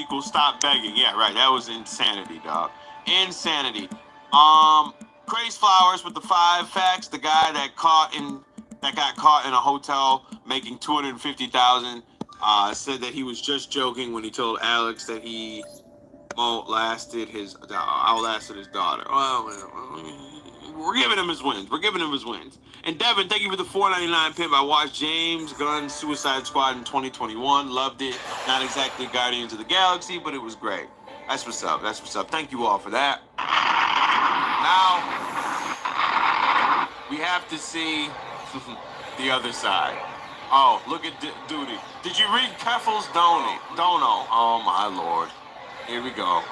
equals stop begging. Yeah, right. That was insanity, dog. Insanity. Craze Flowers with the 5 facts. The guy that got caught in a hotel making $250,000 said that he was just joking when he told Alex that he outlasted his daughter. Well, we're giving him his wins. And Devin, thank you for the $4.99 pimp. I watched James Gunn's Suicide Squad in 2021. Loved it. Not exactly Guardians of the Galaxy, but it was great. That's what's up. Thank you all for that. Now, we have to see the other side. Oh, look at Duty. Did you read Keffel's Dono? Oh, my Lord. Here we go.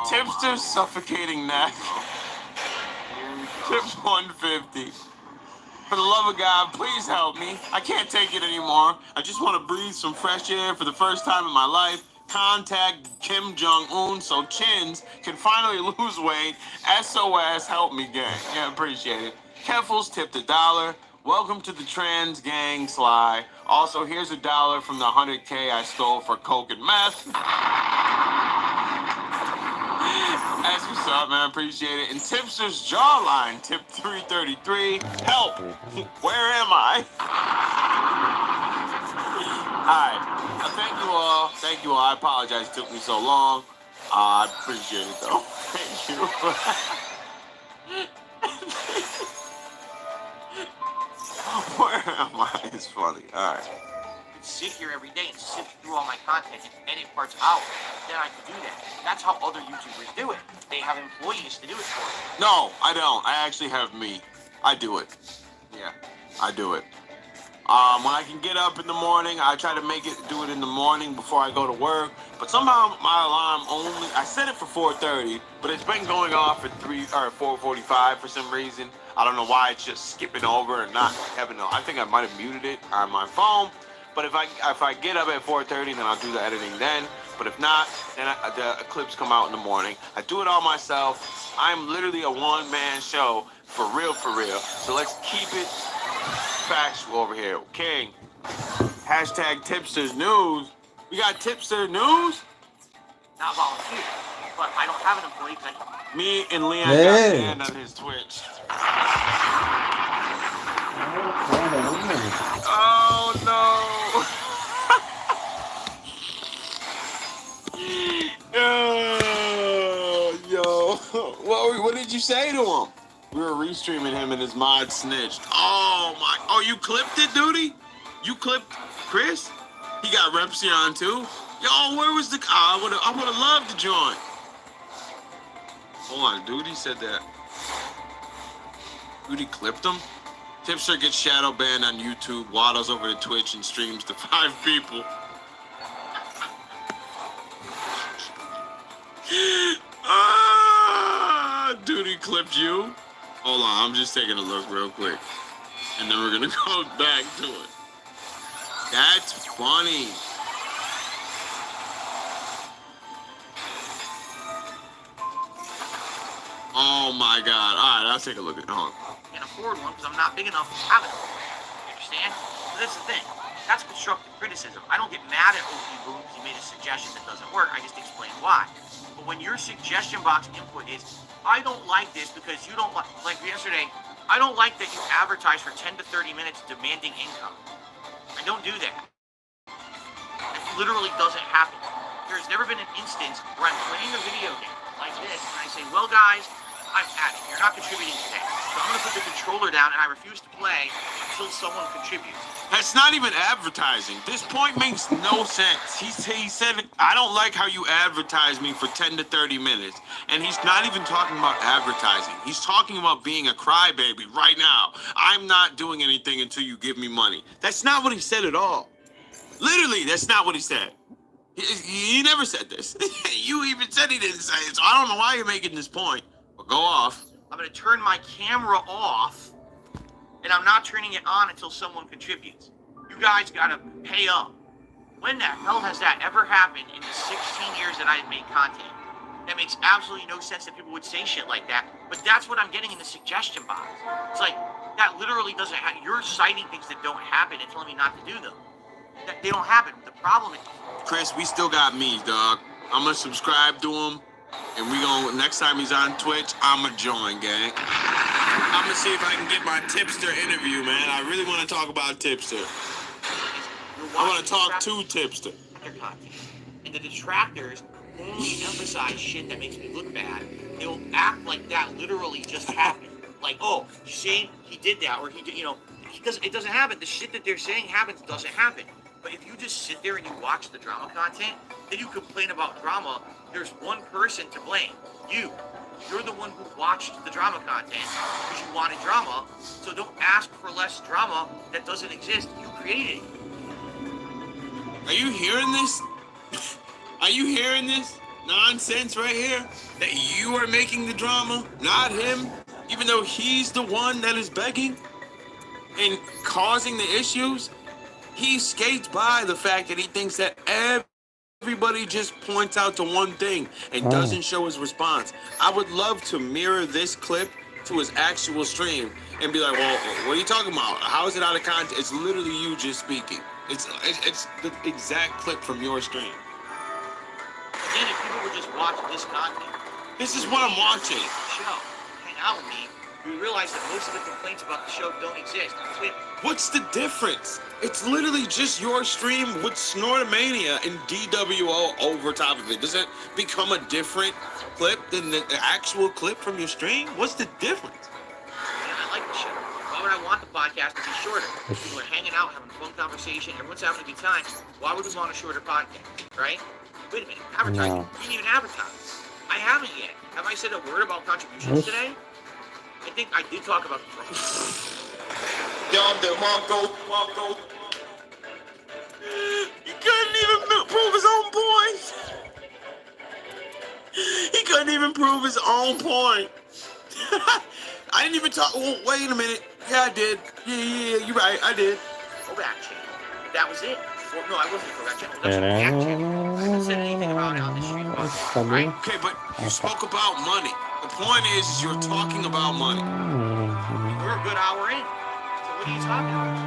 Tipster suffocating neck. Tip 150. For the love of God, please help me. I can't take it anymore. I just want to breathe some fresh air for the first time in my life. Contact Kim Jong-un so Chins can finally lose weight. SOS, help me, gang. Yeah, appreciate it. Keffels tipped $1. Welcome to the trans gang, Sly. Also, here's $1 from the 100K I stole for coke and meth. That's what's up, man. Appreciate it. And Tipster's jawline tipped $3.33. Help! Where am I? Alright. Thank you all. I apologize it took me so long. I appreciate it, though. Thank you. Where am I? It's funny. Alright. Sit here every day and sift through all my content and edit parts out, then I can do that. That's how other YouTubers do it. They have employees to do it for them. No, I don't. I actually have me. I do it. Yeah, I do it. When I can get up in the morning, I try to do it in the morning before I go to work. But somehow my alarm I set it for 4:30, but it's been going off at 4:45 for some reason. I don't know why it's just skipping over and not having no. I think I might have muted it on my phone. But if I get up at 4:30, then I'll do the editing then. But if not, then the clips come out in the morning. I do it all myself. I'm literally a one-man show, for real. So let's keep it factual over here. King. Hashtag Tipsters News. We got Tipster News? Not volunteer, but I don't have an employee. Me and Leon got banned on his Twitch. Oh no! Yo, what did you say to him? We were restreaming him and his mod snitched. Oh my! Oh, you clipped it, Duty? You clipped Chris? He got Repsy on too. Yo, where was the? I would have loved to join. Hold on, Duty said that. Duty clipped him. Tipster gets shadow banned on YouTube, waddles over to Twitch, and streams to 5 people. Duty clipped you. Hold on, I'm just taking a look real quick. And then we're gonna go back to it. That's funny. Oh my God. All right, I'll take a look at it. Hold on. Can't afford one because I'm not big enough to have it. You understand? So that's the thing. That's constructive criticism. I don't get mad at OP Boom because he made a suggestion that doesn't work. I just explain why. But when your suggestion box input is, I don't like this because you don't like yesterday, I don't like that you advertise for 10 to 30 minutes demanding income. I don't do that. It literally doesn't happen. There's never been an instance where I'm playing a video game like this and I say, well guys, I'm at it. You're not contributing today. So I'm going to put the controller down and I refuse to play until someone contributes. That's not even advertising. This point makes no sense. He said, I don't like how you advertise me for 10 to 30 minutes. And he's not even talking about advertising. He's talking about being a crybaby right now. I'm not doing anything until you give me money. That's not what he said at all. Literally, that's not what he said. He never said this. You even said he didn't say it. So I don't know why you're making this point. But go off. I'm going to turn my camera off. And I'm not turning it on until someone contributes. You guys gotta pay up. When the hell has that ever happened in the 16 years that I've made content? That makes absolutely no sense that people would say shit like that, but that's what I'm getting in the suggestion box. It's like, That literally doesn't happen. You're citing things that don't happen and telling me not to do them. That they don't happen. The problem is, Chris, we still got me, dog. I'm gonna subscribe to him, and we gonna next time he's on Twitch, I'ma join, gang. I'm gonna see if I can get my tipster interview, man. I really want to talk about tipster. I want to talk to tipster. content. And the detractors only emphasize shit that makes me look bad. They'll act like that literally just happened. Like, oh, you see, he did that, or he did, it doesn't happen. The shit that they're saying happens doesn't happen. But if you just sit there and you watch the drama content, then you complain about drama, there's one person to blame. You're the one who watched the drama content because you wanted drama, so don't ask for less drama that doesn't exist. You created it. Are you hearing this? Are you hearing this nonsense right here? That you are making the drama, not him, even though he's the one that is begging and causing the issues? He skates by the fact that he thinks that everybody just points out to one thing and doesn't show his response. I would love to mirror this clip to his actual stream and be like, well, what are you talking about? How is it out of context? It's literally you just speaking. It's the exact clip from your stream. Again, if people would just watch this content, This is what I'm watching. show, hang out with me, you realize that most of the complaints about the show don't exist. What's the difference? It's literally just your stream with Snortomania and DWO over top of it. Does it become a different clip than the actual clip from your stream? What's the difference? Man, I like the show. Why would I want the podcast to be shorter? People are hanging out, having a fun conversation, everyone's having a good time. Why would we want a shorter podcast, right? Wait a minute, advertising. No. You didn't even advertise. I haven't yet. Have I said a word about contributions today? I think I did talk about the Mongo. He couldn't even prove his own point. He couldn't even prove his own point. I didn't even talk. Oh, wait a minute. Yeah, I did. Yeah, you're right. I did. throwback channel. That was it. Well, no, I wasn't throwback channel. That's the react channel. I haven't said anything about it on this stream, right? Okay, but you spoke about money. The point is you're talking about money. We're a good hour in. So what are you talking about?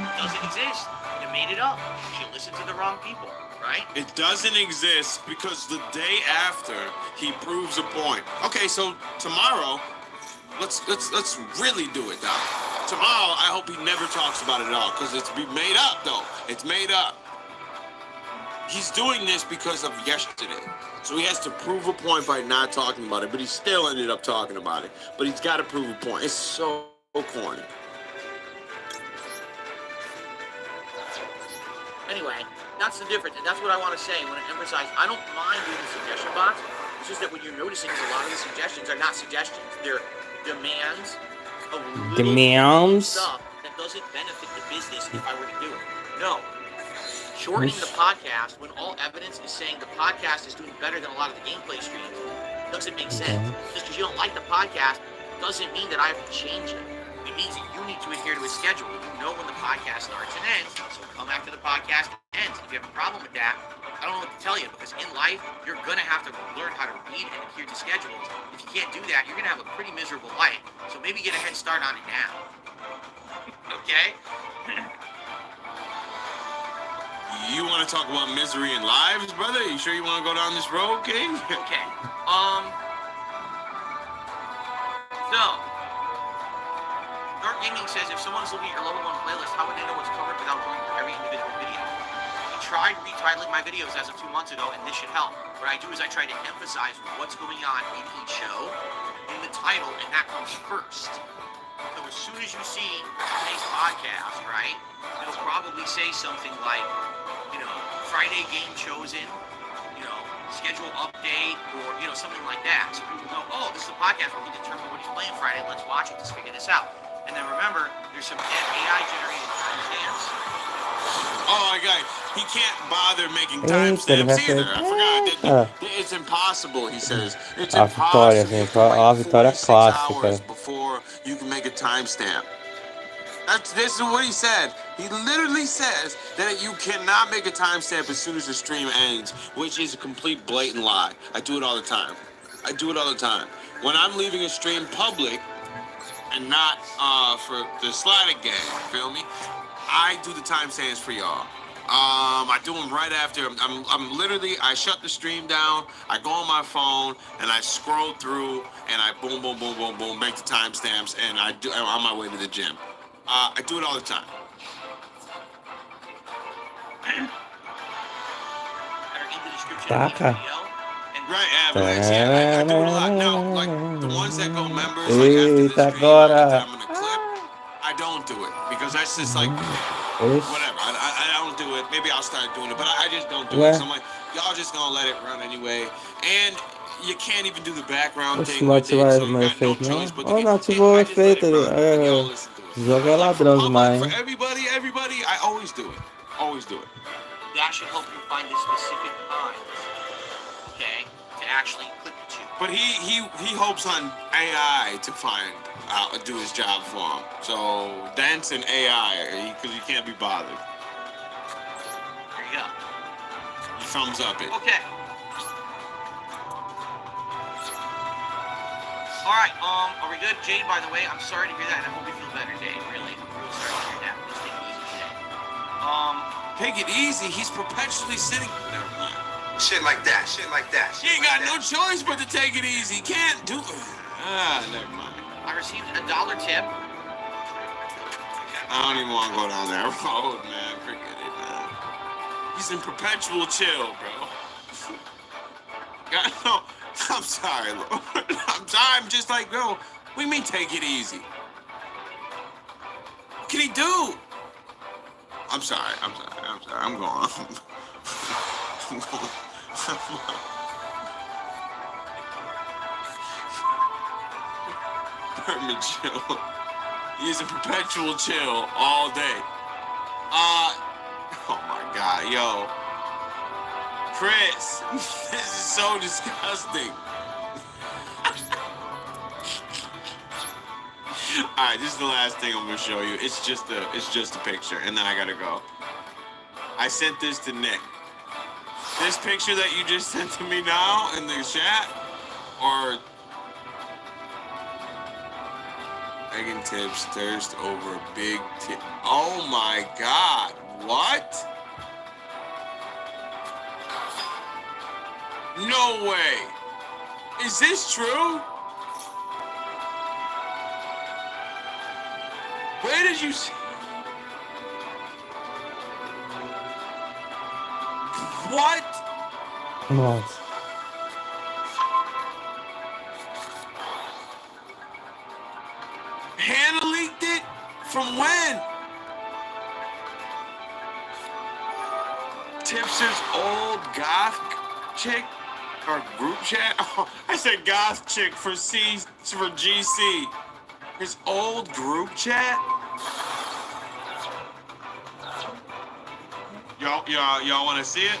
It doesn't exist. You made it up. You listen to the wrong people, right? It doesn't exist because the day after he proves a point. Okay, so tomorrow, let's really do it now. Tomorrow, I hope he never talks about it at all because it's made up though. It's made up. He's doing this because of yesterday. So he has to prove a point by not talking about it, but he still ended up talking about it. But he's got to prove a point. It's so corny. Anyway, that's the difference, and that's what I want to say when I emphasize. I don't mind doing the suggestion box. It's just that what you're noticing is a lot of the suggestions are not suggestions. They're demands of little stuff that doesn't benefit the business if I were to do it. No. Shortening the podcast when all evidence is saying the podcast is doing better than a lot of the gameplay streams doesn't make sense. Just because you don't like the podcast doesn't mean that I have to change it. It means that you need to adhere to a schedule. You know when the podcast starts and ends, so come after the podcast ends. If you have a problem with that, I don't know what to tell you, because in life, you're going to have to learn how to read and adhere to schedules. If you can't do that, you're going to have a pretty miserable life. So maybe get a head start on it now. Okay? You want to talk about misery and lives, brother? You sure you want to go down this road, King? Okay. So, Dark Gaming says, if someone's looking at your level 1 playlist, how would they know what's covered without going through every individual video? I tried retitling my videos as of 2 months ago, and this should help. What I do is I try to emphasize what's going on in each show in the title, and that comes first. So as soon as you see today's podcast, right, it'll probably say something like, Friday game chosen, schedule update, or, something like that. So people know, oh, this is a podcast where we determine what he's playing Friday. Let's watch it. Let's figure this out. And then remember, there's some AI-generated timestamps. Oh my God, he can't bother making timestamps either. I forgot. It's impossible, he says. It's impossible to wait 46 hours before you can make a timestamp. This is what he said. He literally says that you cannot make a timestamp as soon as the stream ends, which is a complete blatant lie. I do it all the time. When I'm leaving a stream public, and not for the sliding gang. Feel me? I do the timestamps for y'all. I do them right after. I'm literally, I shut the stream down. I go on my phone and I scroll through and I boom, boom, boom, boom, boom, make the timestamps, and I'm on my way to the gym. I do it all the time. Taca. Right, Avalanche. Yeah, I do it a lot. Now, like the ones that go members, like after the Eita, stream, like that agora. I'm gonna clip. I don't do it because that's just like Ixi. whatever. I don't do it. Maybe I'll start doing it, but I just don't do Ué? it. So I'm like, y'all just gonna let it run anyway. And you can't even do the background Oxe, thing não with it, ativar so you meu got no efeito, não? choice but to Oh, get. não ativou o I just let it efeito. run, and y'all listen to it. Joga But like for ladrão public, demais, for hein? everybody, I always do it. Always do it. That should help you find the specific times, okay, to actually click to. But he hopes on AI to find do his job for him. So Dance and AI, because he can't be bothered. There you go. He thumbs up it. Okay. All right. Are we good, Jade? By the way, I'm sorry to hear that, and I hope you feel better, Jade. Really, I'm really sorry to hear that. Please take it easy today. Take it easy. He's perpetually sitting. Never mind. Shit like that, shit like that. He ain't got no choice but to take it easy. Can't do it. Never mind. I received a $1 tip. I don't even want to go down that road, man. Forget it, man. He's in perpetual chill, bro. No, I'm sorry, Lord. I'm sorry. I'm just like, bro. What do you mean take it easy? What can he do? I'm sorry. I'm going. I'm going. Permanent chill. He's in perpetual chill all day. Oh my God, yo. Chris, this is so disgusting. Alright, this is the last thing I'm gonna show you. It's just a picture, and then I gotta go. I sent this to Nick. This picture that you just sent to me now in the chat, or Megan Tips thirst over a big tip. Oh my God, what? No way. Is this true? Where did you see? What? Nossa. Hannah leaked it? From when? Tipster's old goth chick or group chat? Oh, I said goth chick for GC. His old group chat? Y'all want to see it?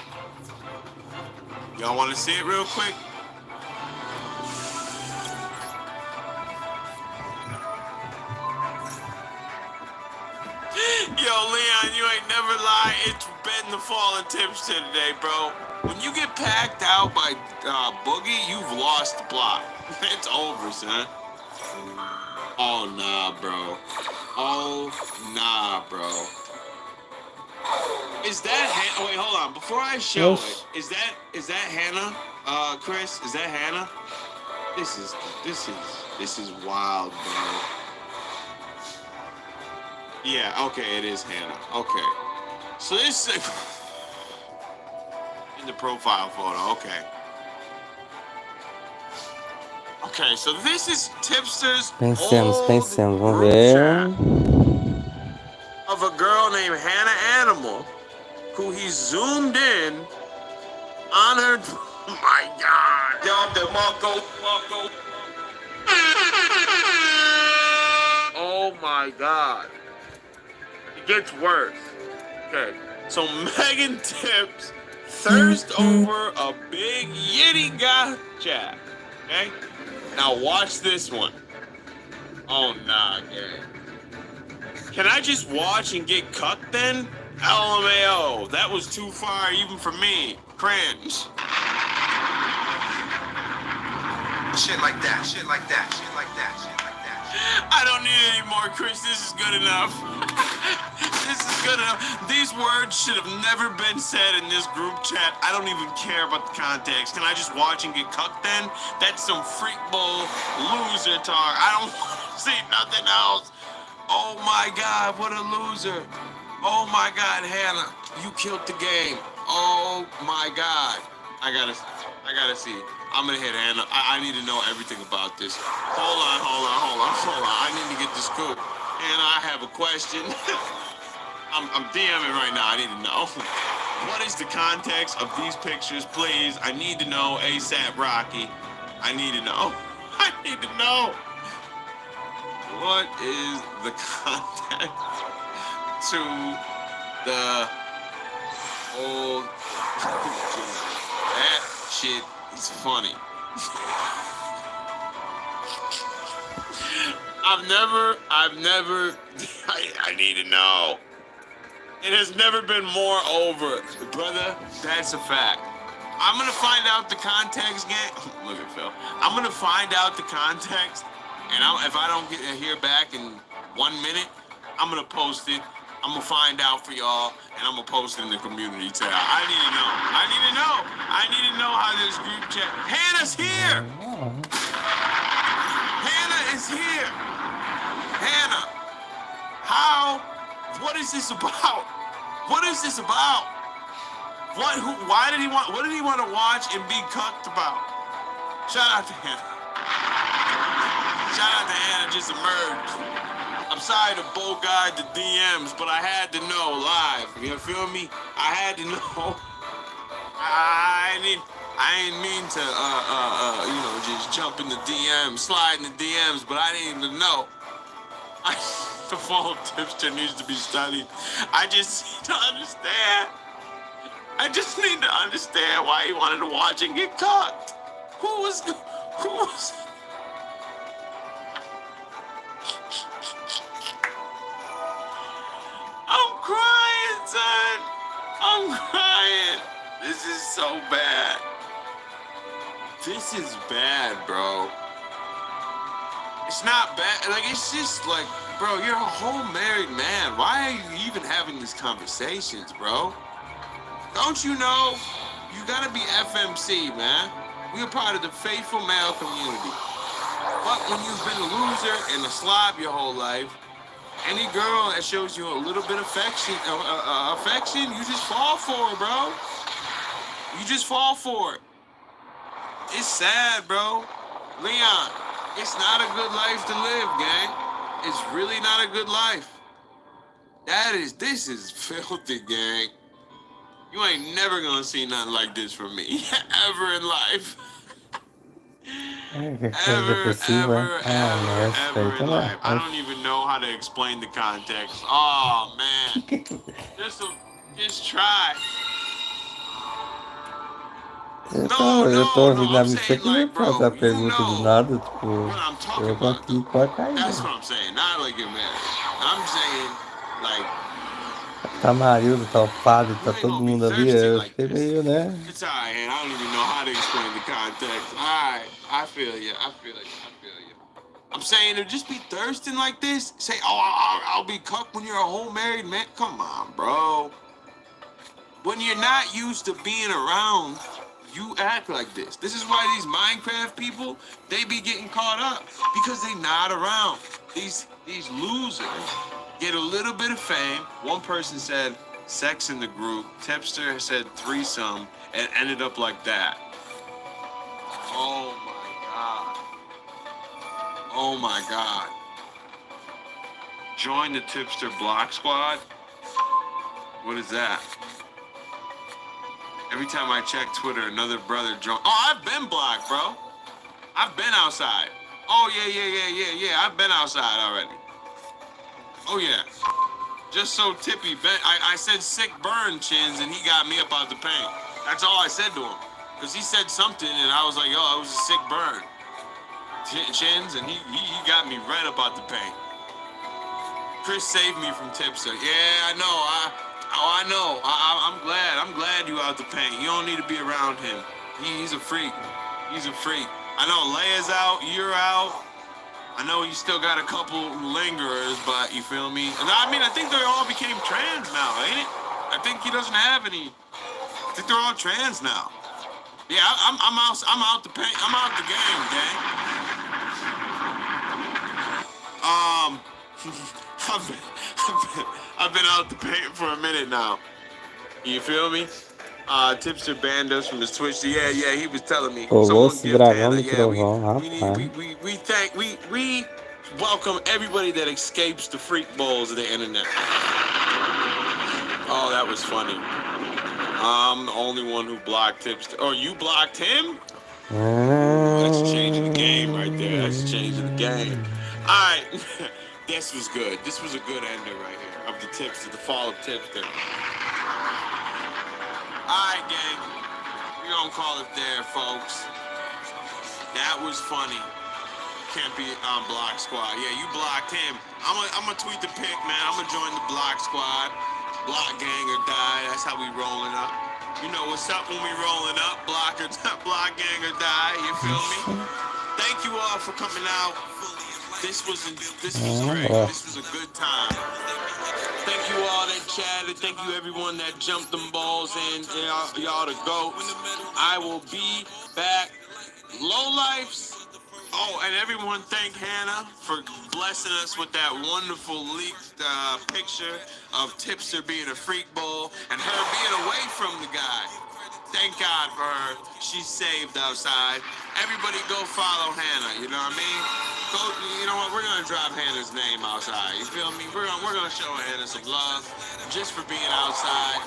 Y'all want to see it real quick? Yo, Leon, you ain't never lie. It's been the fallen tipster today, bro. When you get packed out by Boogie, you've lost the plot. It's over, son. Oh, nah, bro. Oh, nah, bro. Is that Hannah? Wait, hold on. Before I show it, is that Hannah? Chris, is that Hannah? This is wild, bro. Yeah, okay, it is Hannah. Okay. So this is in the profile photo, okay. Okay, so this is Tipster's Pensemos, vamos group ver. chat of a girl named Hannah Animal, who he zoomed in on her. Oh my God! Oh my God! It gets worse. Okay, so Megan Tips thirst over a big yitty goth chat. Okay, now watch this one. Oh nah, gang. Can I just watch and get cut then? LMAO, that was too far even for me. Cringe. Shit like that, shit like that, shit like that, shit like that. I don't need any more, Chris. This is good enough. This is good enough. These words should have never been said in this group chat. I don't even care about the context. Can I just watch and get cucked then? That's some freak bull loser talk. I don't want to see nothing else. Oh my God, what a loser. Oh my God, Hannah, you killed the game. Oh my God. I gotta see. I'm gonna hit Hannah. I need to know everything about this. Hold on. I need to get this scoop. Hannah, I have a question. I'm DMing right now. I need to know. What is the context of these pictures, please? I need to know ASAP, Rocky. I need to know. I need to know. What is the context to the old? That shit is funny. I've never. I need to know. It has never been more over, brother. That's a fact. I'm gonna find out the context, gang. Look at Phil. I'm gonna find out the context, and if I don't hear back in 1 minute, I'm gonna post it. I'm gonna find out for y'all, and I'm gonna post it in the community tab. I need to know. I need to know how this group chat. Hannah's here. Hannah is here. Hannah, how? What is this about? What is this about? What? Who? Why did he want? What did he want to watch and be cucked about? Shout out to Hannah. Shout out to Hannah. Just emerged. I'm sorry to bogart the DMs, but I had to know live. You feel me? I had to know. I ain't mean to just jump in the DMs, slide in the DMs, but I needed to know. The phone tipster needs to be studied. I just need to understand. I just need to understand why he wanted to watch and get caught. Who was? I'm crying, son. I'm crying. This is so bad. This is bad, bro. It's not bad. Like, it's just like, bro, you're a whole married man. Why are you even having these conversations, bro? Don't you know? You gotta be FMC, man. We're part of the faithful male community. But when you've been a loser and a slob your whole life, any girl that shows you a little bit of affection, you just fall for it, bro. You just fall for it. It's sad, bro. Leon, it's not a good life to live, gang. It's really not a good life. This is filthy, gang. You ain't never gonna see nothing like this from me, ever in life. Ever in life. I don't even know how to explain the context. Oh, man. Just try. Eu tô ouvindo a I'm missa saying, que não like, bro, faz a you pergunta do know nada, tipo, what I'm talking eu tô about. aqui, corta aí, That's né? what I'm saying. Not like you're married. I'm saying, like, Tá Marilda, tá o padre, you tá ain't todo gonna be mundo ali, thirsty eu like fiquei this. meio, né? It's all right, and I don't even know how to explain the context. All right, I feel you. I'm saying to just be thirsting like this. Say, oh, I'll be cucked when you're a whole married man. Come on, bro. When you're not used to being around, you act like this. This is why these Minecraft people, they be getting caught up because they not around. These losers get a little bit of fame. One person said sex in the group. Tipster said threesome, and ended up like that. Oh my God. Oh my God. Join the Tipster Block Squad? What is that? Every time I check Twitter, another brother joined. Oh, I've been blocked, bro. I've been outside. Oh, yeah. I've been outside already. Oh, yeah. Just so Tippy, I said sick burn, Chins, and he got me up out the paint. That's all I said to him. Because he said something, and I was like, yo, it was a sick burn. Chins, and he got me right up out the paint. Chris saved me from Tipster. Yeah, I know. I know. I'm glad you out the paint. You don't need to be around him. He's a freak. I know Leia's out. You're out. I know you still got a couple lingerers, but you feel me? And I mean, I think they all became trans now, ain't it? I think he doesn't have any. I think they're all trans now. Yeah, I'm out. I'm out the paint. I'm out the game, gang. I've been, I've been out the paint for a minute now. You feel me? Tipster banned us from his Twitch. Yeah, he was telling me. O Someone Lost give Dragão Hannah. de Yeah, Trovão, we need rapaz. we welcome everybody that escapes the freak bowls of the internet. Oh, that was funny. I'm the only one who blocked Tipster. Oh, you blocked him? That's changing the game right there. That's changing the game. All right. This was good. This was a good ender right here of the Tipster, the fall of Tipster. All right, gang. We're going to call it there, folks. That was funny. Can't be on Block Squad. Yeah, you blocked him. I'm gonna tweet the pic, man. I'm gonna join the Block Squad. Block gang or die. That's how we rolling up. You know what's up when we rolling up. Block gang or die. You feel me? Thank you all for coming out. This was great. This was a good time. Thank you all that chatted. Thank you everyone that jumped them balls in. Y'all the goats. I will be back. Low Lifes. Oh, and everyone thank Hannah for blessing us with that wonderful leaked picture of Tipster being a freak bowl and her being away from the guy. Thank God for her. She's saved outside. Everybody go follow Hannah, you know what I mean? Go, you know what? We're going to drop Hannah's name outside. You feel me? We're gonna show Hannah some love just for being outside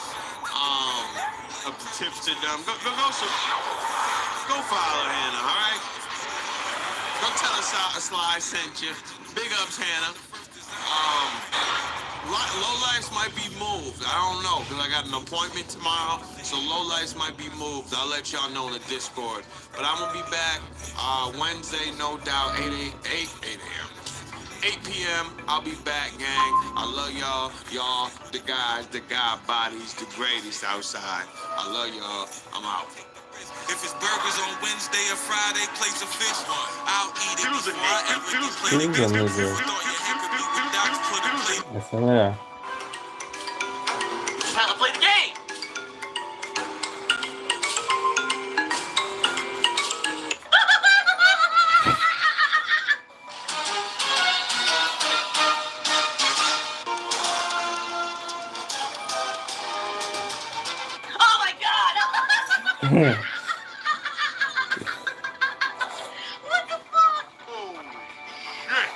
of the Tipster dumb. Go follow Hannah, all right? Go tell us Sly sent you. Big ups, Hannah. Low Lights might be moved. I don't know, because I got an appointment tomorrow, so Low Lights might be moved. I'll let y'all know in the Discord. But I'm going to be back Wednesday, no doubt, 8 a.m. 8 p.m. I'll be back, gang. I love y'all. Y'all, the guys, the God bodies, the greatest outside. I love y'all. I'm out. If it's burgers on Wednesday or Friday, place a fish. I'll eat it before I ever complain. Tudo, amigo. Essa é melhor. Time to play the game. Oh my God! What the fuck? Holy shit.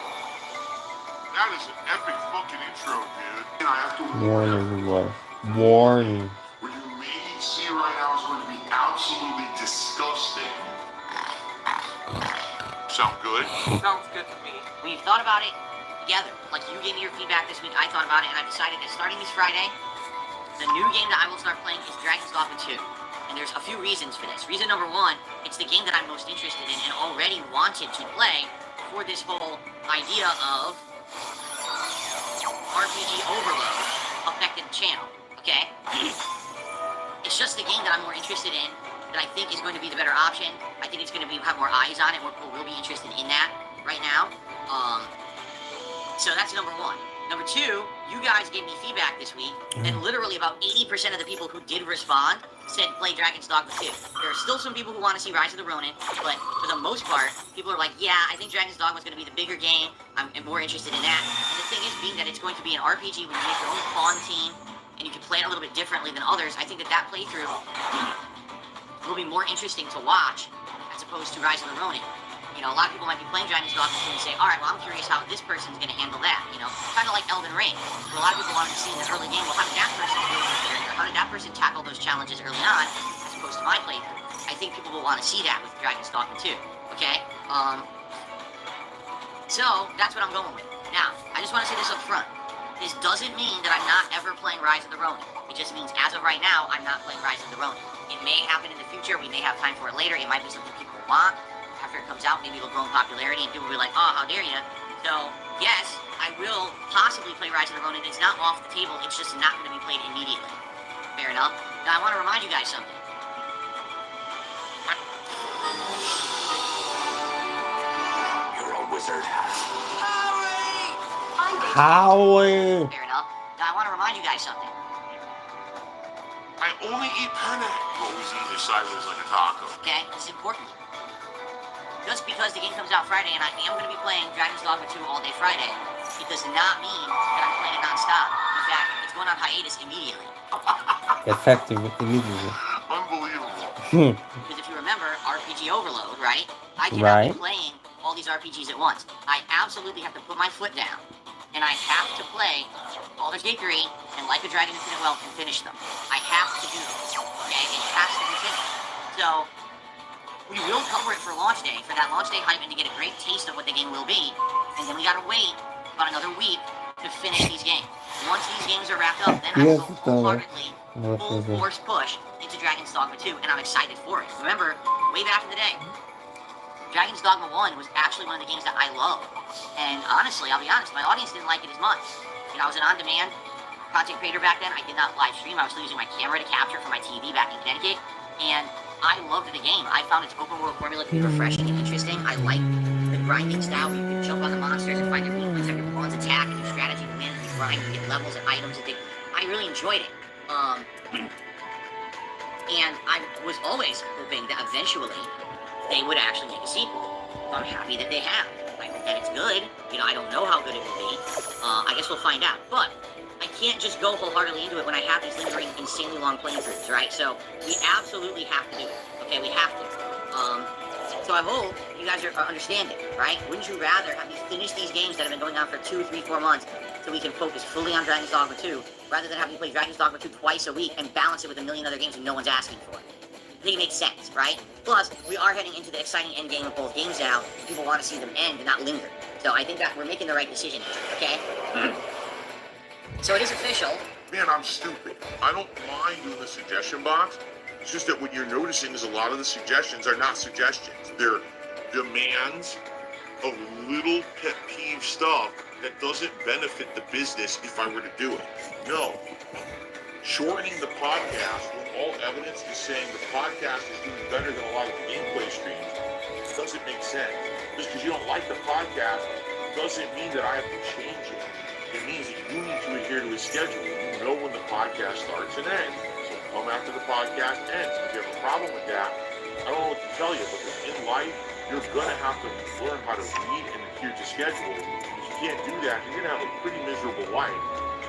That is an epic fucking intro, dude. And I have to Warning, boy. Warning. what you may see right now is going to be absolutely disgusting. Sound good? Sounds good to me. We've thought about it together. Like, you gave me your feedback this week, I thought about it, and I decided that starting this Friday, the new game that I will start playing is Dragon's Dogma 2. And there's a few reasons for this. Reason number one, it's the game that I'm most interested in and already wanted to play for this whole idea of RPG overload affected the channel, okay? It's just the game that I'm more interested in, that I think is going to be the better option. I think it's going to have more eyes on it, more people will be interested in that right now. So that's number one. Number two, you guys gave me feedback this week, and literally about 80% of the people who did respond said play Dragon's Dogma 2. There are still some people who want to see Rise of the Ronin, but for the most part, people are like, yeah, I think Dragon's Dogma is going to be the bigger game. I'm more interested in that. And the thing is, being that it's going to be an RPG when you make your own pawn team, and you can play it a little bit differently than others, I think that playthrough will be more interesting to watch as opposed to Rise of the Ronin. You know, a lot of people might be playing Dragon's Dogma 2 and say, all right, well, I'm curious how this person's going to handle that, you know? Kind of like Elden Ring. So a lot of people wanted to see in the early game, well, how did that person do it? How did that person tackle those challenges early on as opposed to my playthrough? I think people will want to see that with Dragon's Dogma 2, okay? So, that's what I'm going with. Now, I just want to say this up front. This doesn't mean that I'm not ever playing Rise of the Ronin. It just means, as of right now, I'm not playing Rise of the Ronin. It may happen in the future. We may have time for it later. It might be something people want. After it comes out, maybe it'll grow in popularity and people will be like, oh, how dare you. So, yes, I will possibly play Rise of the Ronin. It's not off the table. It's just not going to be played immediately. Fair enough. Now, I want to remind you guys something. You're wizard. Howie! Fair enough. Now, I want to remind you guys something. I only eat penne. Always eat it sideways like a taco. Okay, this is important. Just because the game comes out Friday and I am going to be playing Dragon's Dogma 2 all day Friday, it does not mean that I'm playing it non-stop. In fact, it's going on hiatus immediately. Effective immediately. Unbelievable. Because if you remember, RPG Overload, right? I cannot be Right. playing all these RPGs at once. I absolutely have to put my foot down, and I have to play Baldur's Gate 3 and Like a Dragon Infinite Wealth and finish them. I have to do those, okay? It has to be finished. So, we will cover it for launch day, for that launch day hype, and to get a great taste of what the game will be. And then we gotta wait about another week to finish these games. Once these games are wrapped up, then I will go wholeheartedly, full force push into Dragon's Dogma 2, and I'm excited for it. Remember, way back in the day, Dragon's Dogma 1 was actually one of the games that I loved. And honestly, I'll be honest, my audience didn't like it as much. You know, I was an on-demand content creator back then. I did not live stream. I was still using my camera to capture from my TV back in Connecticut. And I loved the game. I found its open world formula to be refreshing and interesting. I liked the grinding style where you could jump on the monsters and find their weaknesses, have your pawns attack, and your strategy to win, and you grind, and get levels and items and things. I really enjoyed it. And I was always hoping that eventually they would actually make a sequel. So I'm happy that they have. I hope that it's good. You know, I don't know how good it will be. I guess we'll find out. But I can't just go wholeheartedly into it when I have these lingering, insanely long playthroughs, right? So we absolutely have to do it. Okay, we have to. So I hope you guys are understanding, right? Wouldn't you rather have me finish these games that have been going on for 2, 3, 4 months so we can focus fully on Dragon's Dogma 2 rather than having you play Dragon's Dogma 2 twice a week and balance it with a million other games that no one's asking for? I think it makes sense, right? Plus, we are heading into the exciting end game of both games now. People want to see them end and not linger. So I think that we're making the right decision, okay? So it is official. Man, I'm stupid. I don't mind doing the suggestion box. It's just that what you're noticing is a lot of the suggestions are not suggestions. They're demands of little pet peeve stuff that doesn't benefit the business if I were to do it. No. Shortening the podcast when all evidence is saying the podcast is doing better than a lot of gameplay streams doesn't make sense. Just because you don't like the podcast doesn't mean that I have to change it. It means that you need to adhere to a schedule. You know when the podcast starts and ends. So come after the podcast ends. If you have a problem with that, I don't know what to tell you, because in life, you're going to have to learn how to read and adhere to schedule. If you can't do that, you're going to have a pretty miserable life.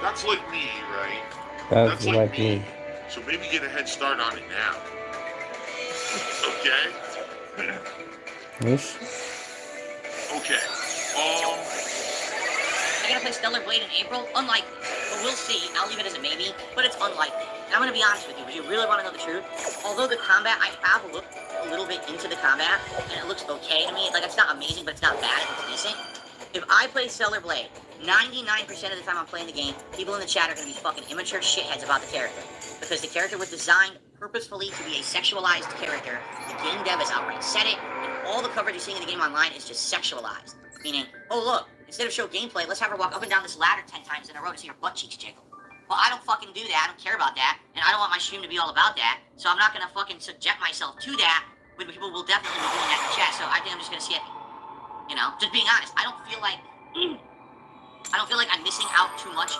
That's like me, right? That's like me. So maybe get a head start on it now. Okay? Yes. Okay. I'm gonna play Stellar Blade in April? Unlikely. But we'll see. I'll leave it as a maybe, but it's unlikely. And I'm gonna be honest with you, if you really want to know the truth, although the combat, I have looked a little bit into the combat, and it looks okay to me. Like, it's not amazing, but it's not bad. It looks decent. If I play Stellar Blade, 99% of the time I'm playing the game, people in the chat are gonna be fucking immature shitheads about the character. Because the character was designed purposefully to be a sexualized character. The game dev has outright said it, and all the coverage you're seeing in the game online is just sexualized. Meaning, oh look, instead of show gameplay, let's have her walk up and down this ladder 10 times in a row to see her butt cheeks jiggle. Well, I don't fucking do that. I don't care about that. And I don't want my stream to be all about that. So I'm not going to fucking subject myself to that when people will definitely be doing that in chat. So I think I'm just going to skip it. You know, just being honest. I don't feel like I'm missing out too much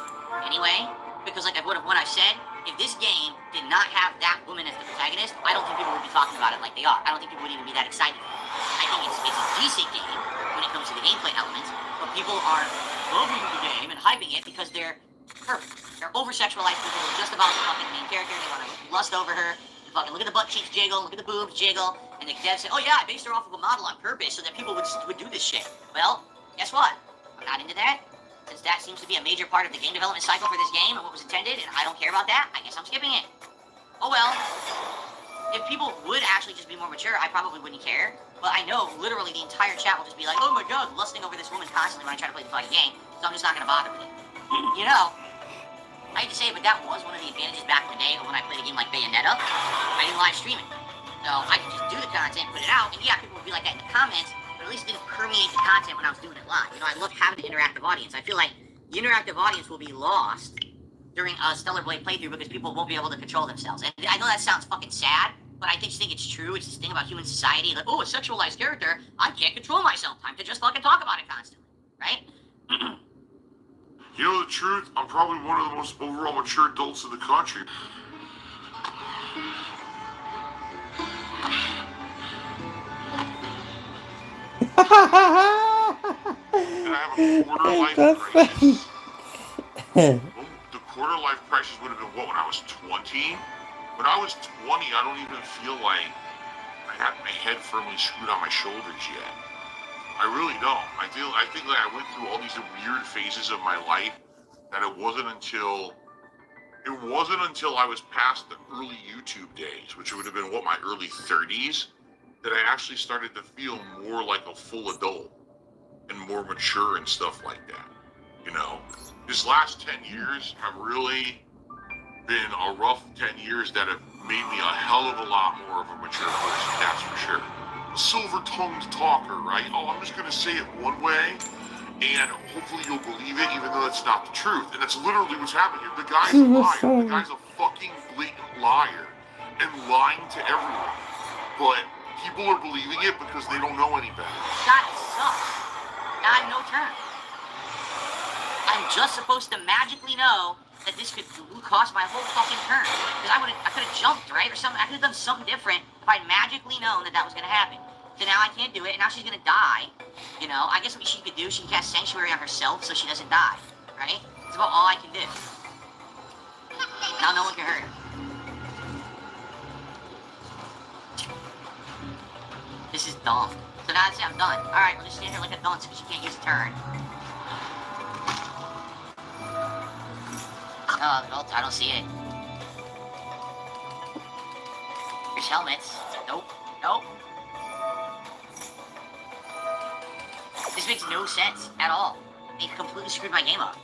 anyway. Because like what I said, if this game did not have that woman as the protagonist, I don't think people would be talking about it like they are. I don't think people would even be that excited. I think it's a decent game when it comes to the gameplay elements, but people are loving the game and hyping it because they're perfect. They're over-sexualized people who are just about the fucking main character. They want to lust over her. And fucking look at the butt cheeks jiggle, look at the boobs jiggle, and the devs say, oh yeah, I based her off of a model on purpose so that people would do this shit. Well, guess what? I'm not into that. Since that seems to be a major part of the game development cycle for this game and what was intended, and I don't care about that, I guess I'm skipping it. Oh well. If people would actually just be more mature, I probably wouldn't care. But I know literally the entire chat will just be like, oh my god, lusting over this woman constantly when I try to play the fucking game, so I'm just not going to bother with it. You know, I hate to say it, but that was one of the advantages back in the day when I played a game like Bayonetta. I didn't live stream it. So I could just do the content, put it out, and yeah, people would be like that in the comments, but at least it didn't permeate the content when I was doing it live. You know, I love having the interactive audience. I feel like the interactive audience will be lost during a Stellar Blade playthrough because people won't be able to control themselves. And I know that sounds fucking sad, but I just think it's true. It's this thing about human society, like, oh, a sexualized character, I can't control myself. Time to just fucking talk about it constantly, right? You know the truth? I'm probably one of the most overall mature adults in the country. And I have a quarter life That's crisis. funny. The quarter life crisis would have been what, when I was 20? When I was 20, I don't even feel like I had my head firmly screwed on my shoulders yet. I really don't. I think that I went through all these weird phases of my life that it wasn't until I was past the early YouTube days, which would have been what, my early 30s, that I actually started to feel more like a full adult and more mature and stuff like that. You know, this last 10 years have really been a rough 10 years that have made me a hell of a lot more of a mature person, that's for sure. A silver-tongued talker, right? Oh, I'm just going to say it one way, and hopefully you'll believe it, even though that's not the truth. And that's literally what's happening here. The guy's a liar. The guy's a fucking blatant liar and lying to everyone. But people are believing it because they don't know any better. God, it sucks. I have no turn. I'm just supposed to magically know that this could cost my whole fucking turn. Because I could have jumped, right? Or something. I could have done something different if I'd magically known that was going to happen. So now I can't do it, and now she's going to die. You know, I guess what she could do, she can cast Sanctuary on herself so she doesn't die, right? That's about all I can do. Now no one can hurt her. This is dumb. So now that's it, I'm done. Alright, we'll just stand here like a dunce because she can't use a turn. Oh, I don't see it. There's helmets. Nope. Nope. This makes no sense at all. They completely screwed my game up.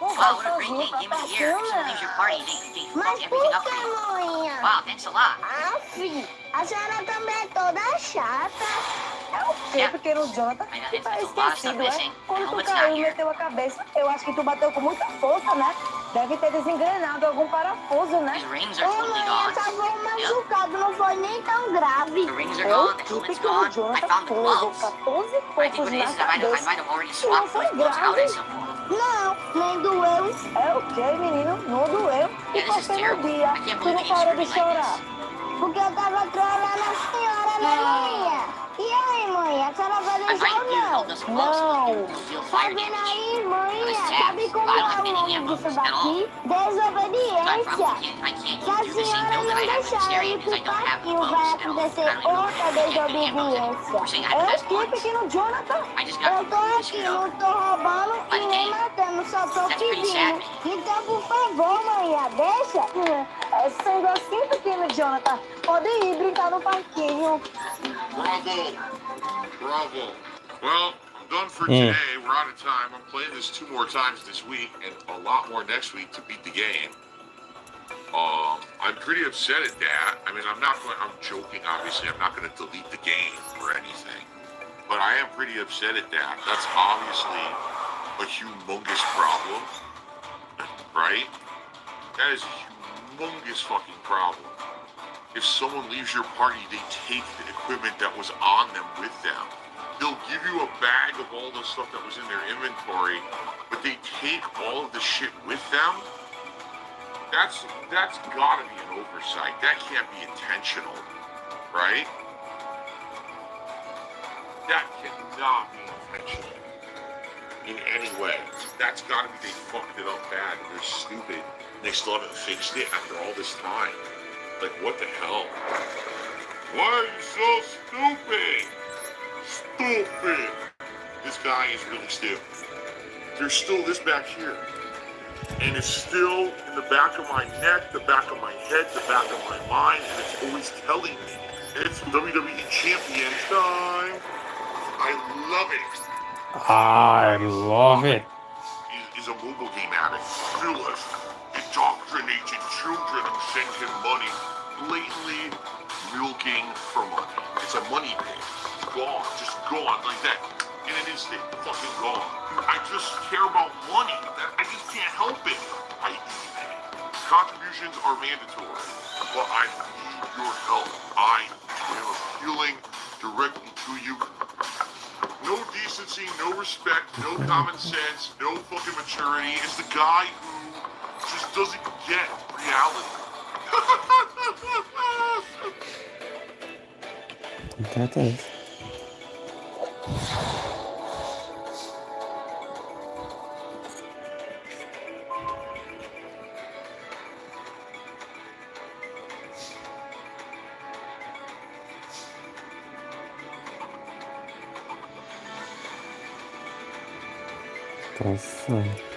Wow, what a great game of the year. If someone leaves your party, they fuck everything up for you. Wow, thanks a lot. Ah, filho, a senhora também é toda chata. É o quê, pequeno Jonathan? Tu tá esquecido, é? Quando tu caiu e meteu a cabeça, eu acho que tu bateu com muita força, né? Deve ter desengrenado algum parafuso, né? These rings are totally gone. Só foi um machucado, não foi nem tão grave. The rings are gone, the helmet's gone. I found the gloves. I think what it is I might have already swapped those gloves out at some point. Não, nem doeu. É o quê, menino? Não doeu. E Yeah, this is você no terrible. dia, I can't tu believe não they parou screwed de me like chorar. this. Porque eu tava trolando a senhora, né, mãe? E aí, mãe? A senhora vai I deixar might ou do não? hold us close so Não. you feel Tá fire vendo damage. aí, mãe? But Sabe it's como sad. I é don't have o any nome ammo disso at all. daqui? So I Desobediência. can't Se a use the same senhora build that não I have with deixar Hysteria ele because I don't have the ficar, bows vai at all. acontecer I don't even know outra if I can't do ammo anymore. desobediência. We're saying I have É the o best quê, ones. pequeno Jonathan? I just got Eu tô this aqui, shit não up. tô roubando But e nem hey, matando, só tô that's pretty pedindo. sad. Então, por favor, mãe, deixa. Sendo assim, pequeno Jonathan, pode ir brincar no parquinho. Bravo! Bravo! Well, I'm done for today. We're out of time. I'm playing this 2 more times this week and a lot more next week to beat the game. I'm pretty upset at that. I mean, I'm joking, obviously. I'm not going to delete the game or anything. But I am pretty upset at that. That's obviously a humongous problem. Right? That is a humongous fucking problem. If someone leaves your party, they take the equipment that was on them with them. They'll give you a bag of all the stuff that was in their inventory, but they take all of the shit with them. That's gotta be an oversight. That can't be intentional, right? That cannot be intentional in any way. That's gotta be they fucked it up bad and they're stupid and they still haven't fixed it after all this time. Like, what the hell? Why are you so stupid? Stupid! This guy is really stupid. There's still this back here. And it's still in the back of my neck, the back of my head, the back of my mind, and it's always telling me. It's WWE Champion time. I love it. I love it. He's a mobile game addict. Duelist. Indoctrinated children and send him money. Blatantly milking for money. It's a money pit. It's gone. Just gone like that. In an instant. Fucking gone. I just care about money. I just can't help it. I eat it. Contributions are mandatory. But I your help. I am appealing directly to you. No decency, no respect, no common sense, no fucking maturity. It's the guy who just doesn't get reality. Então é isso. Nossa.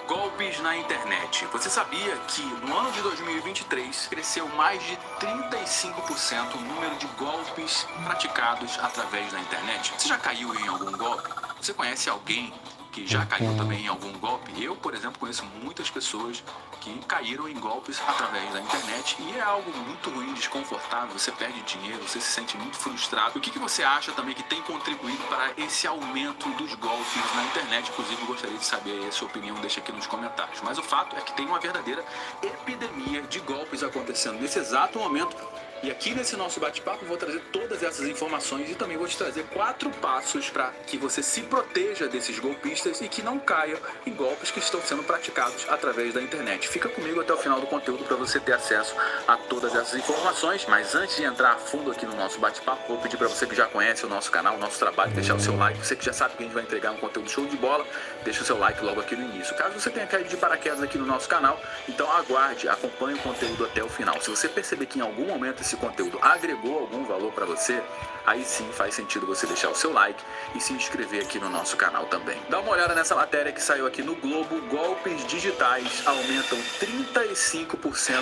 Golpes na internet. Você sabia que no ano de 2023 cresceu mais de 35% o número de golpes praticados através da internet? Você já caiu em algum golpe? Você conhece alguém que já caiu também em algum golpe? Eu, por exemplo, conheço muitas pessoas que caíram em golpes através da internet e é algo muito ruim, desconfortável, você perde dinheiro, você se sente muito frustrado. O que você acha também que tem contribuído para esse aumento dos golpes na internet? Inclusive, eu gostaria de saber a sua opinião, deixa aqui nos comentários. Mas o fato é que tem uma verdadeira epidemia de golpes acontecendo nesse exato momento. E aqui nesse nosso bate-papo eu vou trazer todas essas informações e também vou te trazer 4 passos para que você se proteja desses golpistas e que não caia em golpes que estão sendo praticados através da internet. Fica comigo até o final do conteúdo para você ter acesso a todas essas informações. Mas antes de entrar a fundo aqui no nosso bate-papo, vou pedir para você que já conhece o nosso canal, o nosso trabalho, deixar o seu like. Você que já sabe que a gente vai entregar um conteúdo show de bola, deixa o seu like logo aqui no início. Caso você tenha caído de paraquedas aqui no nosso canal, então aguarde, acompanhe o conteúdo até o final. Se você perceber que em algum momento esse conteúdo agregou algum valor para você, aí sim faz sentido você deixar o seu like e se inscrever aqui no nosso canal também. Dá uma olhada nessa matéria que saiu aqui no Globo. Golpes digitais aumentam 35%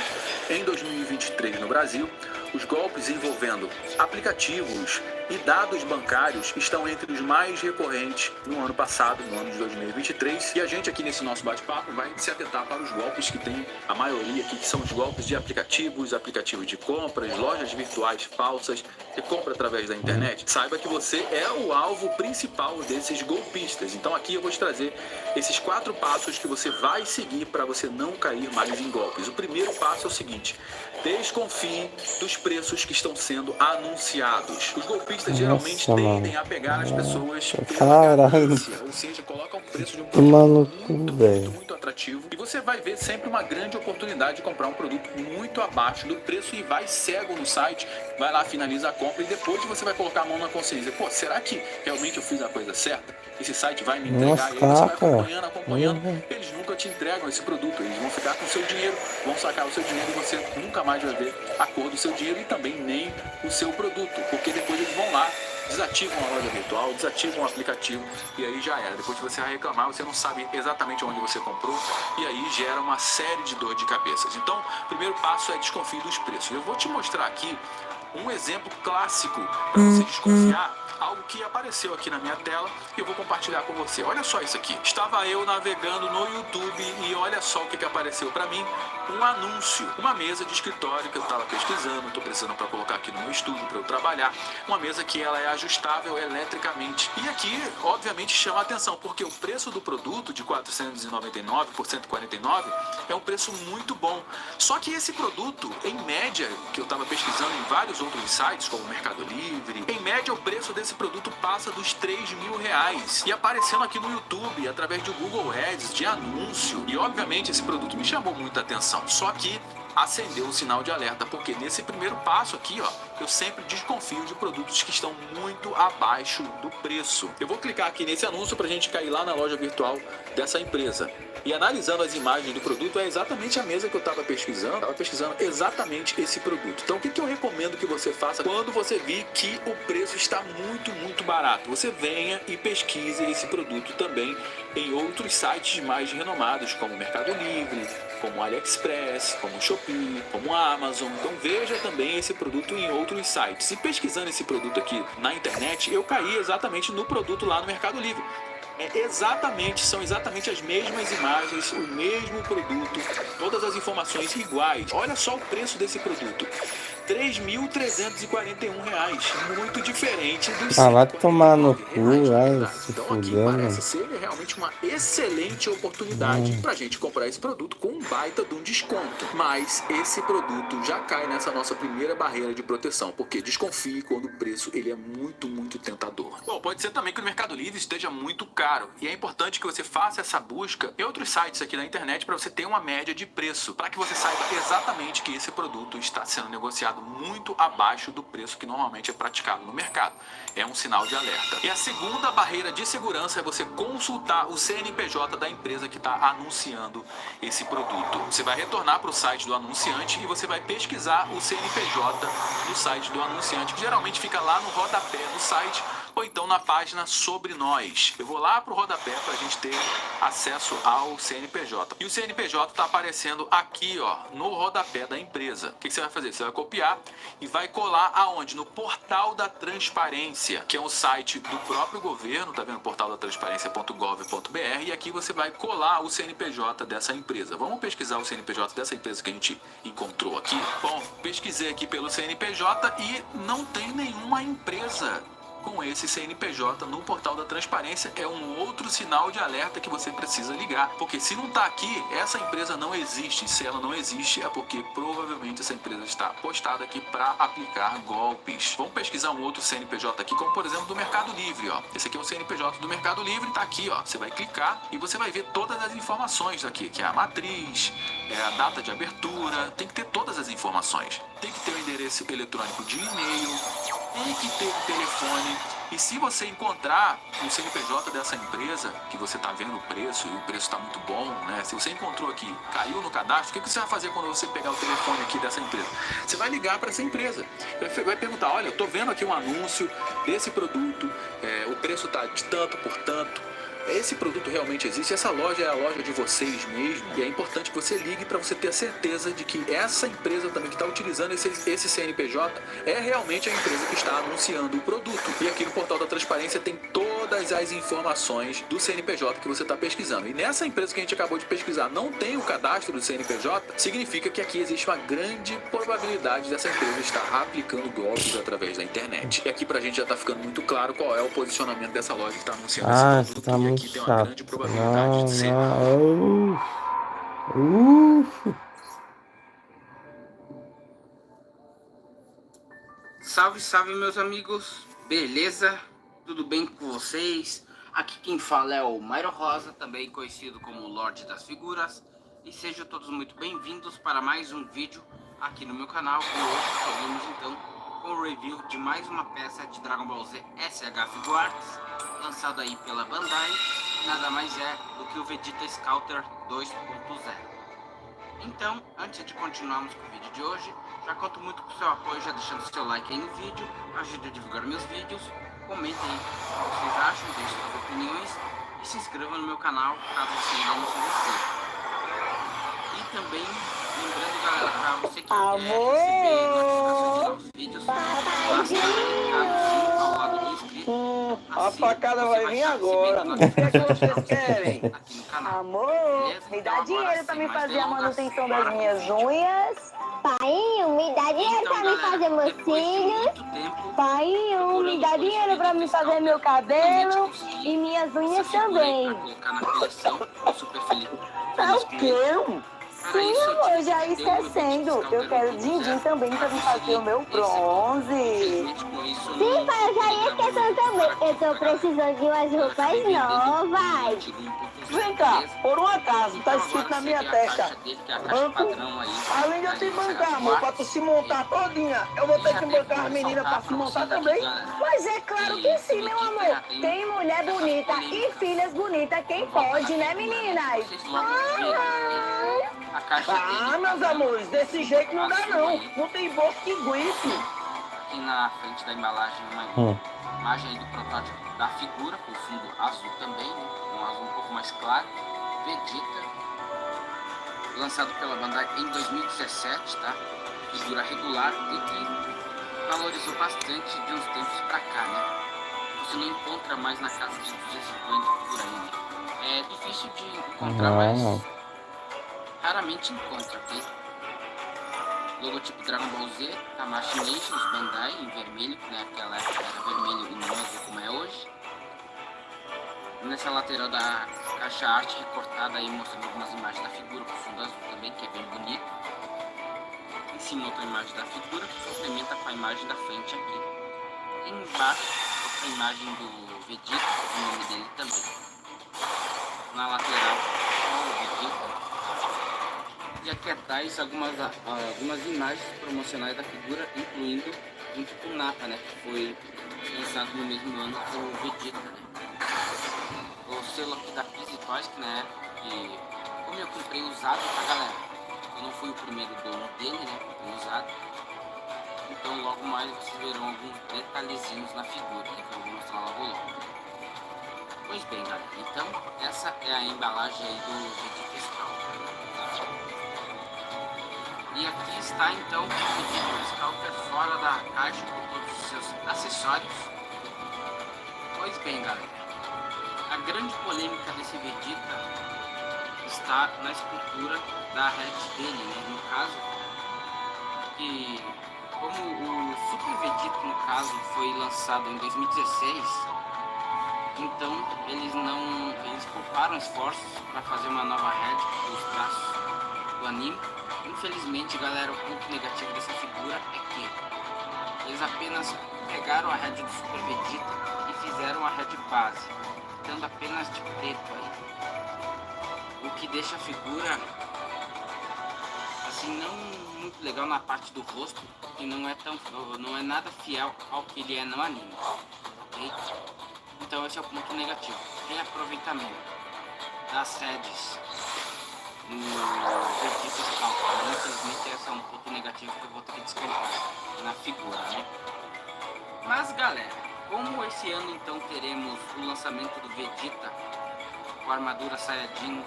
em 2023 no Brasil. Os golpes envolvendo aplicativos e dados bancários estão entre os mais recorrentes no ano passado, no ano de 2023. E a gente aqui nesse nosso bate-papo vai se atentar para os golpes que tem a maioria aqui, que são os golpes de aplicativos de compras, lojas virtuais falsas, que compra através da internet. Saiba que você é o alvo principal desses golpistas. Então aqui eu vou te trazer esses 4 passos que você vai seguir para você não cair mais em golpes. O primeiro passo é o seguinte: desconfie dos preços que estão sendo anunciados. Os golpistas geralmente tendem a pegar as pessoas pela ganância, ou seja, colocam o preço de um produto muito atrativo e você vai ver sempre uma grande oportunidade de comprar um produto muito abaixo do preço e vai cego no site, vai lá, finaliza a compra e depois você vai colocar a mão na consciência. Pô, será que realmente eu fiz a coisa certa? Esse site vai me entregar? E aí você vai acompanhando, eles nunca te entregam esse produto, eles vão ficar com o seu dinheiro, vão sacar o seu dinheiro e você nunca mais vai ver a cor do seu dinheiro e também nem o seu produto, porque depois eles vão lá, desativam a loja virtual, desativam o aplicativo e aí já era. Depois você vai reclamar, você não sabe exatamente onde você comprou e aí gera uma série de dor de cabeças. Então, o primeiro passo é desconfie dos preços. Eu vou te mostrar aqui um exemplo clássico para você desconfiar, algo que apareceu aqui na minha tela e eu vou compartilhar com você. Olha só isso aqui. Estava eu navegando no YouTube e olha só o que apareceu para mim. Um anúncio, uma mesa de escritório que eu estava pesquisando, estou precisando para colocar aqui no meu estúdio para eu trabalhar, uma mesa que ela é ajustável eletricamente. E aqui, obviamente, chama a atenção, porque o preço do produto de R$ 499 por R$ 149 é um preço muito bom. Só que esse produto, em média, que eu estava pesquisando em vários outros sites, como o Mercado Livre, em média o preço desse produto passa dos R$3.000. E aparecendo aqui no YouTube, através de Google Ads, de anúncio. E obviamente esse produto me chamou muita atenção. Só que acendeu um sinal de alerta, porque nesse primeiro passo aqui, ó, eu sempre desconfio de produtos que estão muito abaixo do preço. Eu vou clicar aqui nesse anúncio pra gente cair lá na loja virtual dessa empresa. E analisando as imagens do produto, é exatamente a mesa que eu estava pesquisando. Estava pesquisando exatamente esse produto. Então, o que eu recomendo que você faça quando você vir que o preço está muito, muito barato? Você venha e pesquise esse produto também em outros sites mais renomados, como o Mercado Livre, como o AliExpress, como o Shopee, como a Amazon. Então, veja também esse produto em outros sites. E pesquisando esse produto aqui na internet, eu caí exatamente no produto lá no Mercado Livre. São exatamente as mesmas imagens, o mesmo produto, todas as informações iguais. Olha só o preço desse produto. R$ 3.341, muito diferente dos Ah, vai tomar no cu, R$149. vai se Então aqui fuder, parece mano. ser realmente uma excelente oportunidade pra gente comprar esse produto com um baita de um desconto. Mas esse produto já cai nessa nossa primeira barreira de proteção, porque desconfie quando o preço ele é muito, muito tentador. Bom, pode ser também que o Mercado Livre esteja muito caro e é importante que você faça essa busca em outros sites aqui na internet para você ter uma média de preço, para que você saiba exatamente que esse produto está sendo negociado muito abaixo do preço que normalmente é praticado no mercado. É um sinal de alerta. E a segunda barreira de segurança é você consultar o CNPJ da empresa que está anunciando esse produto. Você vai retornar para o site do anunciante e você vai pesquisar o CNPJ do site do anunciante, que geralmente fica lá no rodapé do site ou então na página Sobre Nós. Eu vou lá para o rodapé para a gente ter acesso ao CNPJ. E o CNPJ está aparecendo aqui, ó, no rodapé da empresa. O que você vai fazer? Você vai copiar e vai colar aonde? No Portal da Transparência, que é um site do próprio governo, tá vendo? portaldatransparencia.gov.br, e aqui você vai colar o CNPJ dessa empresa. Vamos pesquisar o CNPJ dessa empresa que a gente encontrou aqui. Bom, pesquisei aqui pelo CNPJ e não tem nenhuma empresa com esse CNPJ no Portal da Transparência. É um outro sinal de alerta que você precisa ligar, porque se não está aqui, essa empresa não existe. Se ela não existe, é porque provavelmente essa empresa está postada aqui para aplicar golpes. Vamos pesquisar um outro CNPJ aqui, como por exemplo do Mercado Livre, ó. Esse aqui é o CNPJ do Mercado Livre, tá aqui, ó. Você vai clicar e você vai ver todas as informações aqui, que é a matriz, é a data de abertura, tem que ter todas as informações. Tem que ter o endereço eletrônico de e-mail, tem que ter o telefone. E se você encontrar o CNPJ dessa empresa, que você está vendo o preço e o preço está muito bom, né? Se você encontrou aqui, caiu no cadastro, o que você vai fazer quando você pegar o telefone aqui dessa empresa? Você vai ligar para essa empresa, vai perguntar, olha, eu estou vendo aqui um anúncio desse produto, o preço está de tanto por tanto. Esse produto realmente existe, essa loja é a loja de vocês mesmo, e é importante que você ligue para você ter a certeza de que essa empresa também que está utilizando esse CNPJ é realmente a empresa que está anunciando o produto. E aqui no Portal da Transparência tem todas as informações do CNPJ que você está pesquisando. E nessa empresa que a gente acabou de pesquisar não tem o cadastro do CNPJ, significa que aqui existe uma grande probabilidade dessa empresa estar aplicando golpes através da internet. E aqui pra gente já está ficando muito claro qual é o posicionamento dessa loja que está anunciando esse produto. Tá muito Aqui tem uma chato. grande probabilidade de ser. Salve, salve, meus amigos, beleza? Tudo bem com vocês? Aqui quem fala é o Mairo Rosa, também conhecido como Lorde das Figuras, e sejam todos muito bem-vindos para mais um vídeo aqui no meu canal. E hoje seguimos então com o review de mais uma peça de Dragon Ball Z SH Figuarts, lançado aí pela Bandai, nada mais é do que o Vegeta Scouter 2.0. Então, antes de continuarmos com o vídeo de hoje, já conto muito com o seu apoio, já deixando seu like aí no vídeo, ajude a divulgar meus vídeos, comentem aí o que vocês acham, deixem suas opiniões e se inscreva no meu canal caso você ainda não se inscreva. E também, lembrando galera, para você que quer receber notificações de novos vídeos, basta clicar no sino ao lado do inscrito. A facada vai vir agora. O que é que vocês querem? Aqui no canal. Amor, Beleza? me Então, dá agora, dinheiro pra sem me mais fazer a delongas, manutenção das bora minhas pro vídeo. unhas. Painho, me dá dinheiro Então, pra me galera, fazer meus depois de cílios. muito tempo Painho, me dá procurando por dinheiro esse pra me Vegeta fazer meu Scouter, cabelo finalmente consegui e minhas essa unhas figura aí também. pra colocar na coleção. Tô super feliz Tá com o isso. quê? Para Sim, isso, amor, tive já que vender o meu esquecendo. Vegeta Eu quero Scalper din-din 1.0 também pra me fazer o meu esse bronze. Infelizmente, com isso, Sim, não pai, eu já ia consegui gravar o esquecendo review também. Eu comparativo tô pra galera. precisando de umas Eu acabei roupas vendendo o novas. antigo 1.0, Vem cá, beleza? por um acaso, tá Então escrito agora na minha segue a testa. caixa dele, que é a caixa Banco. padrão aí. Além de eu da te linha bancar, Saga amor, pra tu Quartz. se montar todinha, eu vou E ter já que devo bancar as meninas pra ressaltar se pra montar vocês aqui, também. galera, Mas é claro que que esse sim, meu Vegeta amor. já tem Tem mulher certas bonita e polêmicas filhas bonitas, quem em volta pode, da né, figura, meninas? Vocês logo verem, ok? A caixa dele, Meus padrão, amores, desse jeito não dá azul não. aí. Não tem bolso que aguente. Aqui na frente da embalagem, uma imagem aí do protótipo da figura, com fundo azul também, né? Um azul um pouco mais claro. Vegeta, lançado pela Bandai em 2017, tá? Figura regular e que valorizou bastante de uns tempos pra cá, né? Você não encontra mais na casa de 250 por aí, né? É difícil de encontrar, mas raramente encontra, ok? Logotipo Dragon Ball Z, Tamashii Nations, Bandai, em vermelho, que naquela época era vermelho e não azul como é hoje. Nessa lateral da caixa arte recortada aí, mostrando algumas imagens da figura com fundo azul também, que é bem bonito. Em cima outra imagem da figura, que complementa com a imagem da frente aqui. E embaixo, outra imagem do Vegeta, o nome dele também. Na lateral, o Vegeta. E aqui atrás algumas imagens promocionais da figura, incluindo junto com o Napa, né, que foi lançado no mesmo ano que o Vegeta, né. O selo aqui da Pizzy Toys, que na época, que, como eu comprei usado pra galera, eu não fui o primeiro dono dele, né, comprei usado, então logo mais vocês verão alguns detalhezinhos na figura, né, que eu vou mostrar logo logo. Pois bem, galera, então essa é a embalagem aí do Vegeta Scalper. E aqui está então o Vegeta Scalper fora da caixa com todos os seus acessórios. Pois bem, galera, a grande polêmica desse Vegeta está na escultura da head dele, né? No caso, que como o Super Vegeta, no caso, foi lançado em 2016, então eles pouparam esforços para fazer uma nova head com os traços do anime. Infelizmente, galera, o ponto negativo dessa figura é que eles apenas pegaram a head do Super Vegeta e fizeram a head base, dando apenas de preto aí, o que deixa a figura assim não muito legal na parte do rosto, que não é nada fiel ao que ele é no anime, ok? Então esse é o ponto negativo, reaproveitamento das heads no Vegeta Scalper. Infelizmente esse é um ponto negativo que eu vou ter que descontar na figura, né? Mas galera, como esse ano então teremos o lançamento do Vegeta com a armadura Saiyajin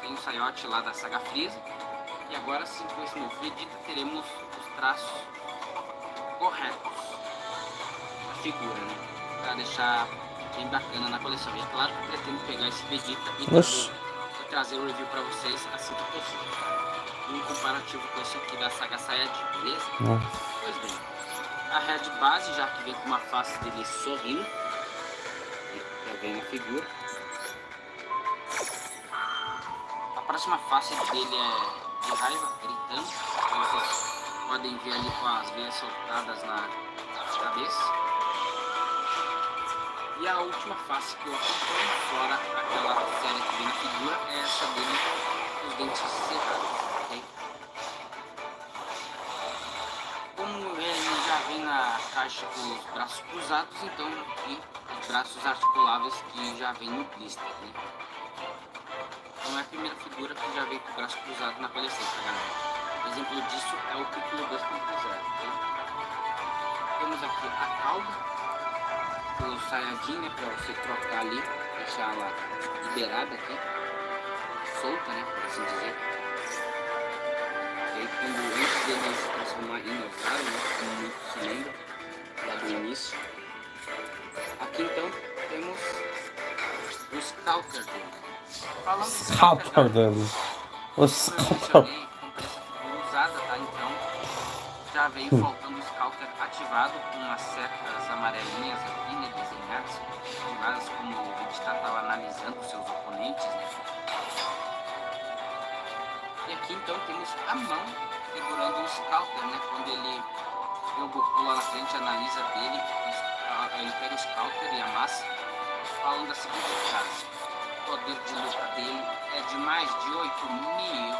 sem o Saiote lá da saga Freeza, e agora sim com esse novo Vegeta teremos os traços corretos da figura, né? Pra deixar bem bacana na coleção. E é claro que eu pretendo pegar esse Vegeta e trazer o review pra vocês assim que possível. Um comparativo com esse aqui da saga Saiyajin, beleza? Pois bem, a head base, já que vem com uma face dele sorrindo, já vem na figura. A próxima face dele é de raiva, gritando, como vocês podem ver ali com as veias soltadas na cabeça. E a última face que eu acompanho, fora aquela série que vem na figura, é essa dele com os dentes cerrados, ok? Como ele já vem na caixa com os braços cruzados, então aqui os braços articuláveis que já vem no blister, né? Então é a primeira figura que já vem com o braço cruzado na coleção, tá, galera? Exemplo disso é o Piccolo 2.0, ok? Temos aqui a cauda, o Saiyajin, né, pra você trocar ali, deixar ela liberada aqui, solta, né, por assim dizer. E aí, antes dele se transformar em osário, né, como muito se lembra, lá do início. Aqui então temos o Scalper dele. Falando do Scalper dele, como eu mencionei, comprei essa figura usada, tá, então já veio faltando o Scalper ativado com umas setas amarelinhas aqui, né, desenhadas, ativadas como o Vegeta estava analisando seus oponentes, né. E aqui então Então temos a mão segurando o Scouter, né? Quando ele vê o Goku lá na frente, analisa dele, ele pega o Scouter e amassa, falando da seguinte frase: o poder de luta dele é de mais de 8.000.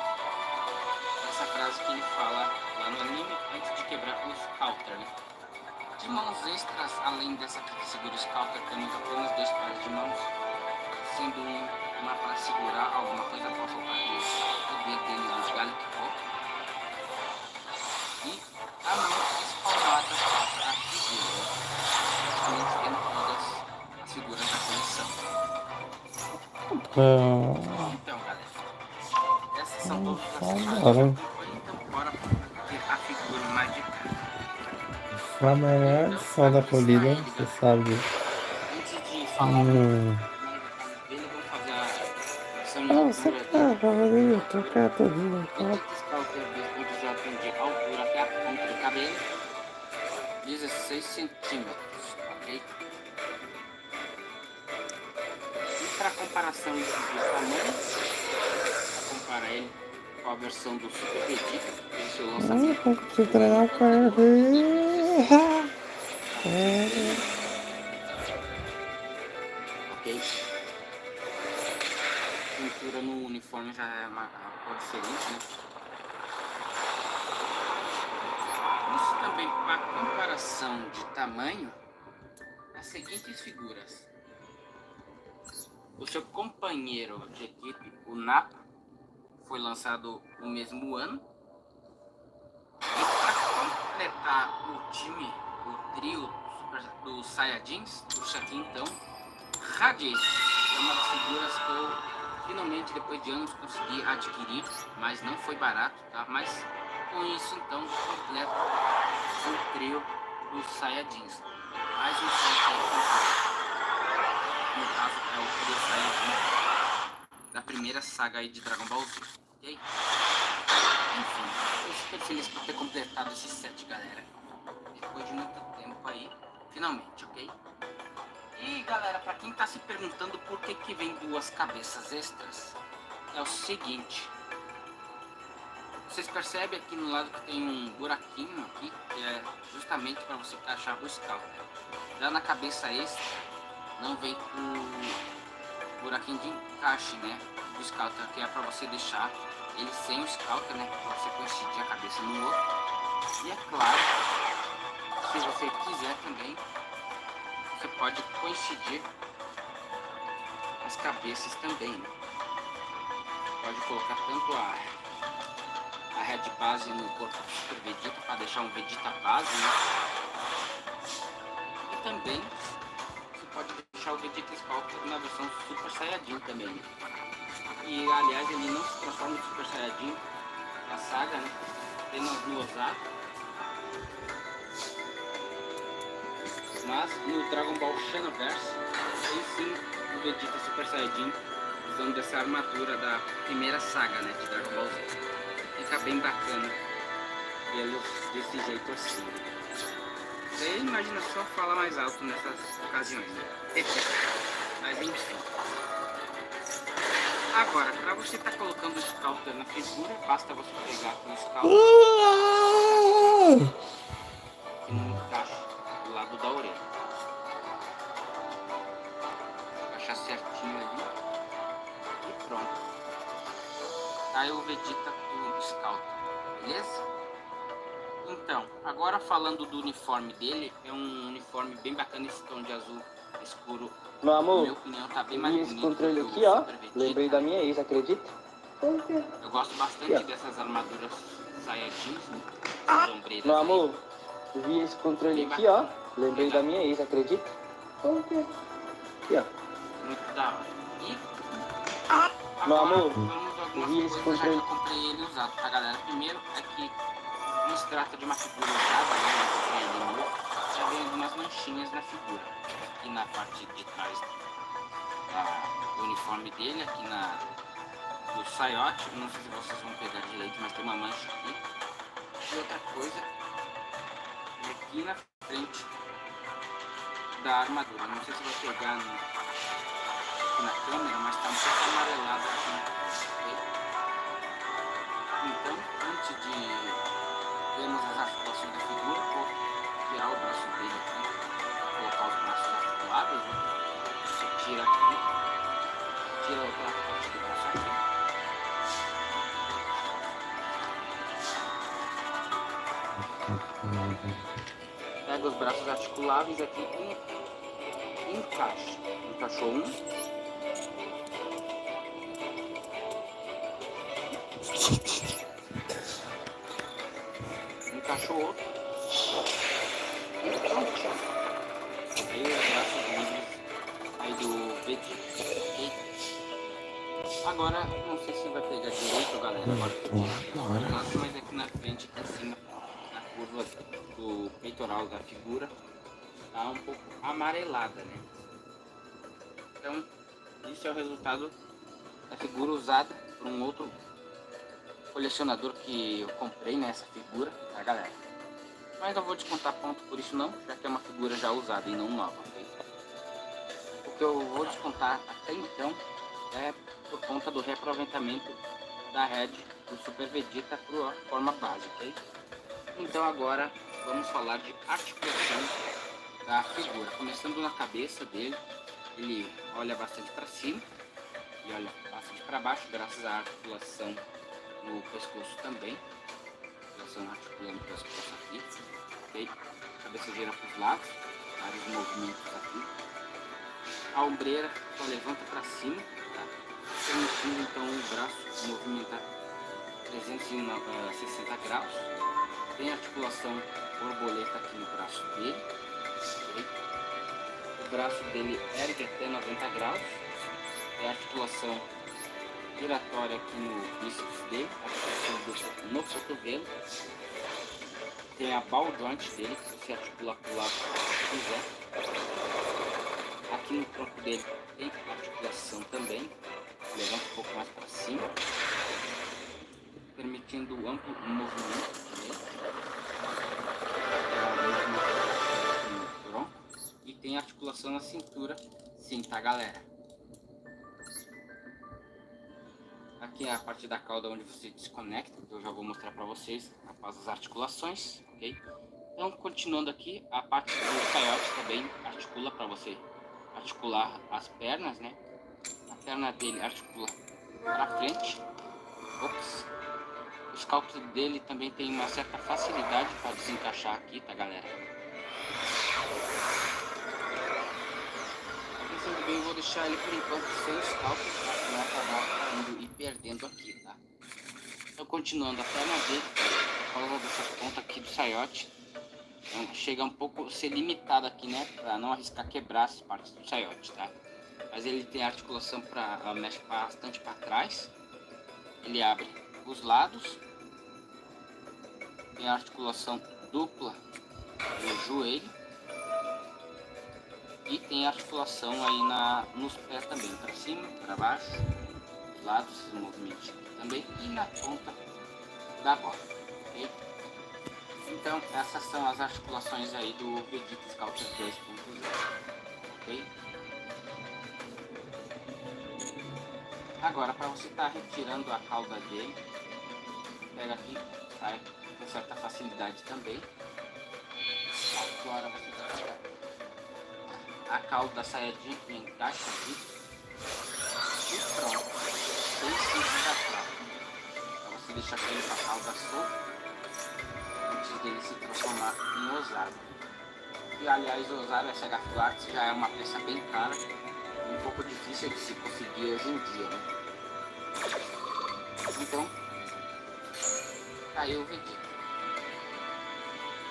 Essa frase que ele fala lá no anime antes de quebrar o Scouter, né? De mãos extras, além dessa aqui que segura o Scouter, temos apenas 2 pares de mãos, sendo uma para segurar alguma coisa para soltar o poder dele dos Gallic Ball, e a mão espalmada para a figura, praticamente vendo todas as figuras da coleção. Então, galera, essas são todas as figuras. Então, bora ver a figura mais de cara. A melhor só da colina, você sabe. Antes de falar dele, vamos fazer a versão em Nossa, altura cara, dele. Rodrigo, trocar todinho, tá? Vegeta Scouter 2.0 de altura até a ponta do cabelo, 16 centímetros, ok? E para comparação de tamanho, para comparar ele com a versão do Super Vegeta, que teve seu lançamento. Como que você treinar o cara aqui? Ok? A pintura no uniforme já é uma cor diferente, né? Isso também para comparação de tamanho, as seguintes figuras. O seu companheiro de equipe, o Nappa, foi lançado no mesmo ano. E para completar o time, o trio dos Saiyajins, puxa aqui então, Raditz. É uma das figuras que eu finalmente, depois de anos, consegui adquirir, mas não foi barato, tá? Mas com isso então completa o trio dos Saiyajins. Mais um set aí completo. No caso é o trio Saiyajin da primeira saga aí de Dragon Ball Z, ok? Enfim, estou super feliz por ter completado esse set, galera. Depois de muito tempo aí, finalmente, ok? E galera, para quem tá se perguntando por que vem 2 cabeças extras, é o seguinte. Vocês percebem aqui no lado que tem um buraquinho aqui, que é justamente para você encaixar o Scouter. Já na cabeça extra, não vem o buraquinho de encaixe, né, do Scouter, que é para você deixar ele sem o Scouter, né, para você coincidir a cabeça no outro. E é claro, se você quiser também, você pode coincidir as cabeças também, né? Pode colocar tanto a head base no corpo do Super Vegeta para deixar um Vegeta base, né? E também você pode deixar o Vegeta Scouter na versão Super Saiyajin também, né? E aliás ele não se transforma em Super Saiyajin na saga, né? Apenas no Osato. Mas no Dragon Ball Xenoverse, aí sim o Vegeta Super Saiyajin usando dessa armadura da primeira saga, né, de Dragon Ball Z. Fica bem bacana vê-los desse jeito assim. Você imagina só falar mais alto nessas ocasiões, né? Mas enfim. Agora, para você estar colocando o Scouter na figura, basta você pegar aqui o Scouter que não encaixa do lado da orelha. Encaixar certinho ali e pronto. Tá aí o Vegeta do Scouter, beleza? Então, agora falando do uniforme dele, é um uniforme bem bacana, esse tom de azul escuro. Meu Na amor, minha opinião, tá bem mais vi esse bonito controle do que aqui, o ó. Super Vegeta. Lembrei da minha ex, acredita? Eu gosto bastante dessas armaduras Saiyajins, essas ombreiras Meu aí. amor, vi esse controle aqui, ó. Lembrei da minha ex, acredita? Aqui, ó. Muito da hora. E Meu agora amor, vamos algumas vi esse coisas já que controle. eu comprei ele usado, tá, galera? Primeiro é que não se trata de uma figura usada, né? Eu comprei ele novo. Já vem algumas manchinhas na figura. Aqui na parte de trás do uniforme dele, aqui do saiote. Não sei se vocês vão pegar direito, mas tem uma mancha aqui. E outra coisa é aqui na frente da armadura. Não sei se vai pegar aqui na câmera, mas tá um pouco amarelado aqui. Ok? Pega os braços articuláveis aqui e encaixa. Encaixou um. Encaixou outro. E pronto. Aí os braços livres aí do Vegeta, ok? Agora, não sei se vai pegar direito, galera. Agora mas aqui na frente, aqui em cima, na curva do peitoral da figura, tá um pouco amarelada, né? Então, isso é o resultado da figura usada por um outro colecionador que eu comprei nessa figura, tá, galera? Mas não vou descontar ponto por isso não, já que é uma figura já usada e não nova, ok? O que eu vou descontar até então é por conta do reaproveitamento da head do Super Vegeta para a forma base, ok? Então agora vamos falar de articulação da figura. Começando na cabeça dele, ele olha bastante para cima e olha bastante para baixo, graças à articulação no pescoço também. Articulação articulando o pescoço aqui, ok? A cabeça gira para os lados, vários movimentos aqui. A ombreira só levanta para cima, tá? Permitindo então o braço movimentar 360 graus. Tem articulação borboleta aqui no braço dele, okay? O braço dele ergue até 90 graus. Tem articulação giratória aqui no bíceps dele, articulação no cotovelo. Tem a ball joint dele, que você articula para o lado que quiser. Aqui no tronco dele tem articulação também, levanta um pouco mais para cima, permitindo amplo movimento no tronco. E tem articulação na cintura, sim, tá, galera? Aqui é a parte da cauda onde você desconecta, que eu já vou mostrar para vocês após as articulações, ok? Então, continuando aqui, a parte do coiote também articula para você articular as pernas, né? A perna dele articula para frente. Ops. O scalp dele também tem uma certa facilidade para desencaixar aqui, tá, galera? Pensando bem, eu vou deixar ele por enquanto sem scalp, para não acabar caindo e perdendo aqui, tá? Então, continuando a perna dele, por causa dessas pontas aqui do saiote, então, chega um pouco a ser limitado aqui, né? Para não arriscar quebrar as partes do saiote, tá? Mas ele tem articulação para mexe bastante para trás. Ele abre os lados. Tem articulação dupla no joelho. E tem articulação aí nos pés também, para cima, para baixo, os lados, esses movimentos aqui também. E na ponta da bola, ok? Então, essas são as articulações aí do Vegeta Sculptor 2.0, ok? Agora, para você estar retirando a cauda dele, pega aqui, sai com certa facilidade também. Agora você pega a cauda da saiadinha e encaixa aqui. E pronto. Bem simples da prática. Para você deixar ele com a cauda solta antes dele se transformar em osário. E aliás, o osário SH já é uma peça bem cara e um pouco difícil de se conseguir hoje em dia, né? Então, caiu o Vegeta.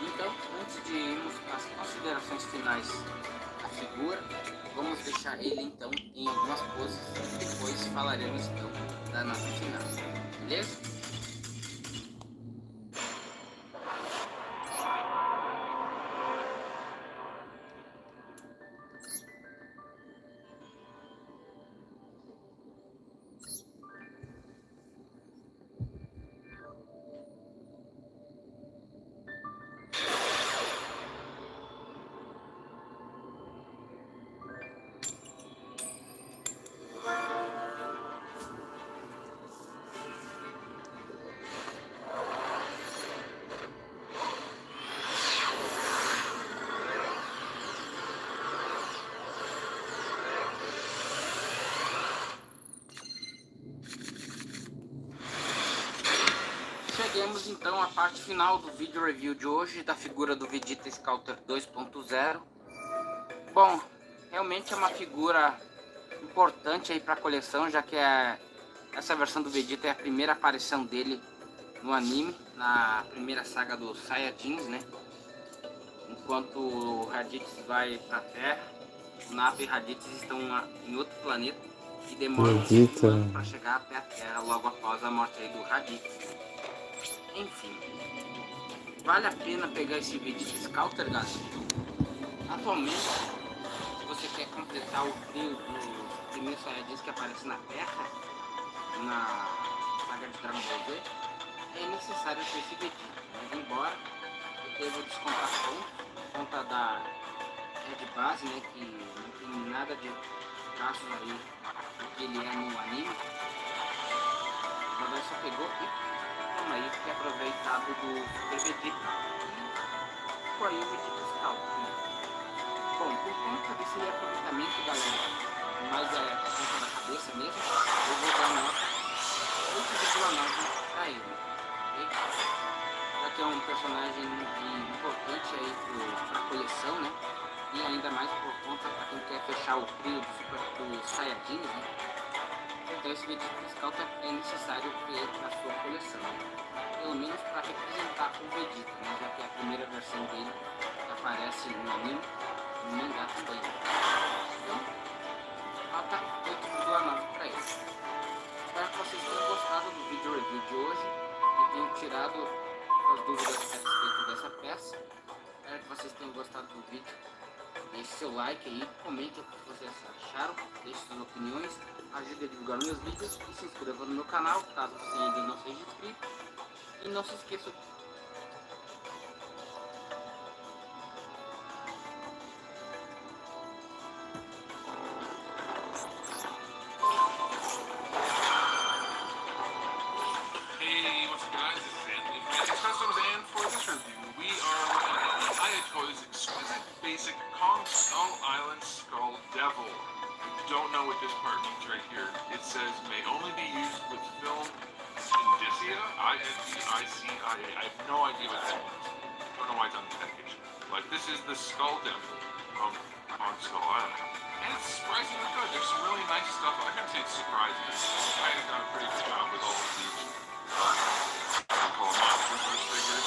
Então, antes de irmos para as considerações finais da figura, vamos deixar ele então em algumas poses e depois falaremos então da nossa final, beleza? temos então a parte final do vídeo review de hoje da figura do Vegeta Scouter 2.0. Bom, realmente é uma figura importante aí para a coleção, já que essa versão do Vegeta é a primeira aparição dele no anime, na primeira saga dos Saiyajins, né? Enquanto o Raditz vai para a Terra, o Nappa e Raditz estão em outro planeta e demoram um ano para chegar até a Terra logo após a morte aí do Raditz. Enfim, vale a pena pegar esse Vegeta Scouter, galera? Atualmente, se você quer completar o trio dos primeiros Saiyajins que aparece na Terra, na saga de Dragon Ball Z, é necessário ter esse Vegeta. Mas embora eu devo descontar por conta da Red Base, né, que não tem nada de traços aí do que ele é no anime, o Bandai só pegou e toma aí, que é aproveitado do Super Vegeta e foi aí o Vegeta Scout, né? Bom, por conta desse aproveitamento, galera, mas é por conta da cabeça mesmo, eu vou dar nota 8,9 pra ele, ok? Já que é um personagem importante aí pra coleção, né? E ainda mais por conta pra quem quer fechar o trio dos Saiyajins, né? Então esse Vegeta Scout é necessário ter na sua coleção, né? Pelo menos para representar o Vegeta, né? Já que é a primeira versão dele que aparece no anime, no mangá também. Então, nota 8,9 para ele. Espero que vocês tenham gostado do vídeo review de hoje e tenham tirado as dúvidas a respeito dessa peça. Espero que vocês tenham gostado do vídeo. Deixe seu like aí, comente o que vocês acharam, deixe suas opiniões, ajude a divulgar meus vídeos e se inscreva no meu canal, caso você ainda não seja inscrito. E não se esqueça. Hey, what's up guys, this is Anthony from Anthony's Customs, and for this review, we are looking at the Aya Toys exquisite basic Kong Skull Island Skull Devil. I don't know what this part means right here. It says, may only be used with film indicia, I-N-D-I-C-I-A. I have no idea what that means. I don't know why it's on the package. But this is the Skull Devil from on Skull Island. And it's surprisingly good. There's some really nice stuff. I can't say it's surprising. I have done a pretty good job with all of these. What I call monster first figures.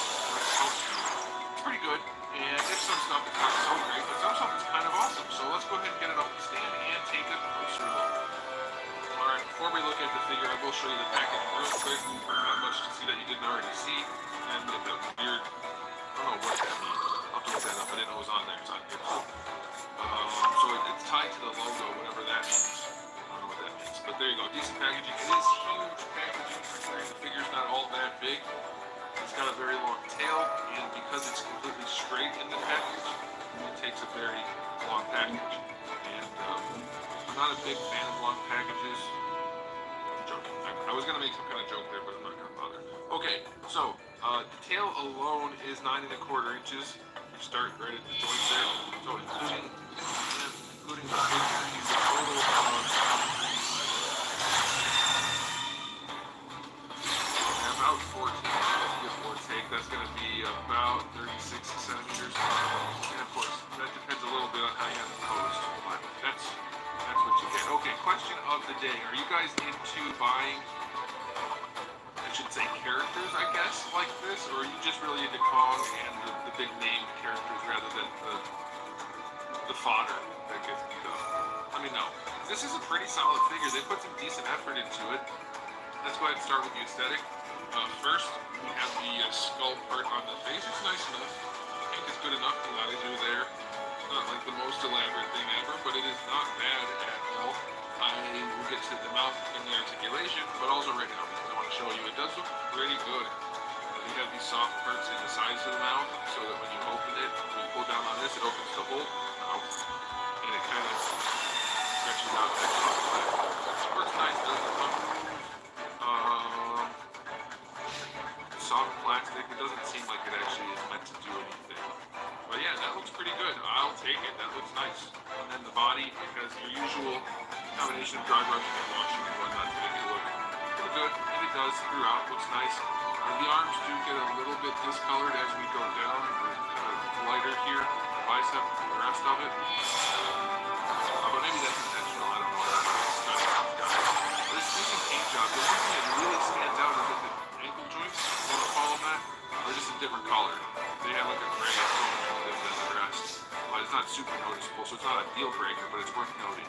It's pretty good. And there's some stuff that's not so great, but some stuff is kind of awesome. So let's go ahead and get it off the stand and take a closer look. Alright, before we look at the figure, I will show you the package real quick. Not much to see that you didn't already see. And the weird, I don't know what that means. I'll have to look that up. I didn't know it was on there. It's on here. So it's tied to the logo, whatever that means. I don't know what that means. But there you go. Decent packaging. It is huge packaging. The figure's not all that big. It's got a very long tail, and because it's completely straight in the package, it takes a very long package. And I'm not a big fan of long packages. I'm joking. I was going to make some kind of joke there, but I'm not going to bother. Okay, so the tail alone is 9 1/4 inches. You start right at the joint there. So including the figure, he's a total of about 14 inches, give or take. That's going to be about 36 centimeters. And of course, that depends a little bit on how you have it posed. But that's what you get. Okay, question of the day. Are you guys into buying, I should say, characters, I guess, like this? Or are you just really into Kong and the big name characters rather than the fodder that gets beat up? Let me know. This is a pretty solid figure. They put some decent effort into it. Let's go ahead and start with the aesthetic. First, we have the skull part on the face. It's nice enough. I think it's good enough. The eyes are there. Not like the most elaborate thing ever, but it is not bad at all. I will get to the mouth and the articulation, but also right now because I want to show you it does look pretty good. You have these soft parts in the sides of the mouth, so that when you open it, when you pull down on this, it opens the whole mouth, and it kind of stretches out that soft part. Works nice, doesn't come soft plastic. It doesn't seem like it actually is meant to do anything. But yeah, that looks pretty good. I'll take it. That looks nice. And then the body, it has your usual combination of dry brushing and washing and whatnot to make it look pretty good. And it does throughout. Looks nice. The arms do get a little bit discolored as we go down. Lighter here, the bicep, the rest of it. But maybe that's intentional. I don't know. This decent paint job. The one thing that really stands out is that the ankle joints, if you want to call them that, are just a different color. They have like a gray tone to them than the rest. It's not super noticeable, so it's not a deal breaker, but it's worth noting.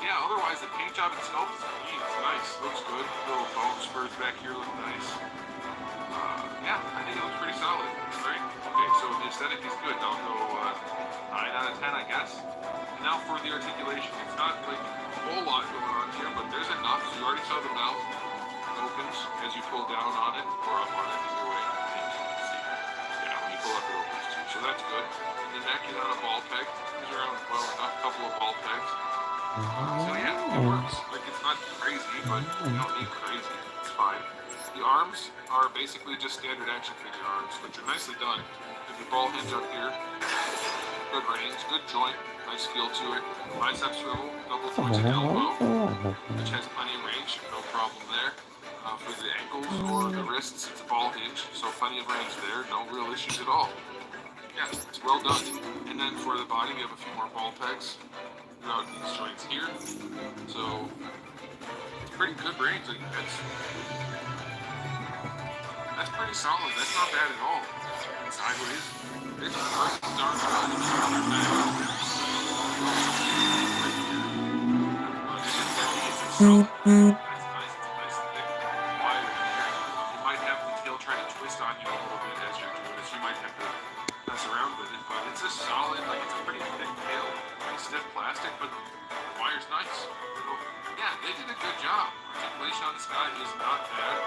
Yeah, otherwise the paint job itself is clean. It's nice. Looks good. Little bone spurs back here look nice. Yeah, I think it looks pretty solid. It's great. Okay, so the aesthetic is good. I'll go 9 out of 10, I guess. And now for the articulation. It's not like a whole lot going on here, but there's enough. So you already saw the mouth opens as you pull down on it, or up on it, either way. Yeah, when you pull up it opens too, so that's good. And the neck is on a ball peg. These are on, well, a couple of ball pegs. So yeah, it works. Like, it's not crazy, but you don't need crazy. It's fine. The arms are basically just standard action figure arms, which are nicely done. There's a ball hinge up here, good range, good joint, nice feel to it. Bicep swivel, double jointed elbow, which has plenty of range, no problem there. For the ankles or the wrists, it's a ball hinge, so plenty of range there, no real issues at all. Yeah, it's well done. And then for the body, we have a few more ball pegs throughout these joints here. So it's pretty good range. Like, that's pretty solid. That's not bad at all. Sideways. It's pretty darn good. That's nice. It's nice and thick, wide in here. You might have the tail try to twist on you a little bit as you're doing this. You might have to mess around with it, but it's a solid, like, it's a pretty thick tail. Pretty stiff plastic, but the wire's nice. So, yeah, they did a good job. Articulation on this guy is not bad.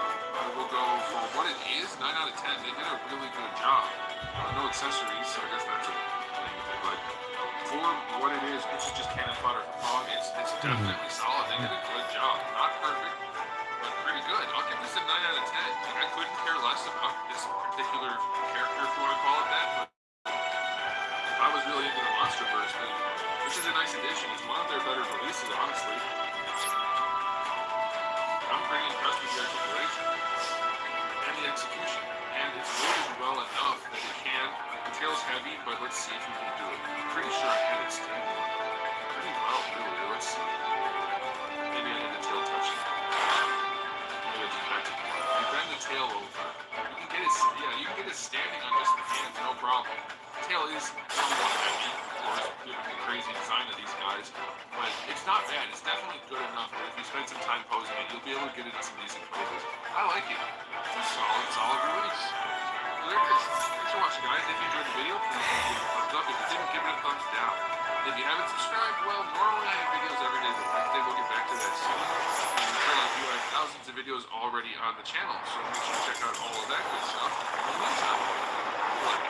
We'll go for what it is, 9 out of 10. They did a really good job. No accessories, so I guess that's a thing. But for what it is, which is just cannon fodder for Pong, it's definitely solid. They did a good job. Not perfect, but pretty good. I'll give this a 9 out of 10. Like, I couldn't care less about this particular character, if you want to call it that. But I was really into the Monsterverse thing, which is a nice addition. It's one of their better releases, honestly. I'm pretty impressed with the articulation and the execution. And it's loaded well enough that it can. The tail's heavy, but let's see if we can do it. I'm pretty sure I had it standing pretty well, really. Let's see. Maybe I had the tail touching. Maybe I just bent it more. You bend the tail over. You can get it, yeah, you can get it standing on just the hands, no problem. The tail is somewhat heavy, of course, given the crazy design of these guys. But it's not bad. It's definitely good enough that if you spend some time posing it, you'll be able to get it in some decent poses. I like it. It's a solid release. So there it is. Thanks for watching, guys. If you enjoyed the video, please give it a thumbs up. If you didn't, give it a thumbs down. If you haven't subscribed, well, normally I have videos every day, but Wednesday we'll get back to that soon. And I feel like you have thousands of videos already on the channel, so make sure to check out all of that good stuff. In the meantime, good luck.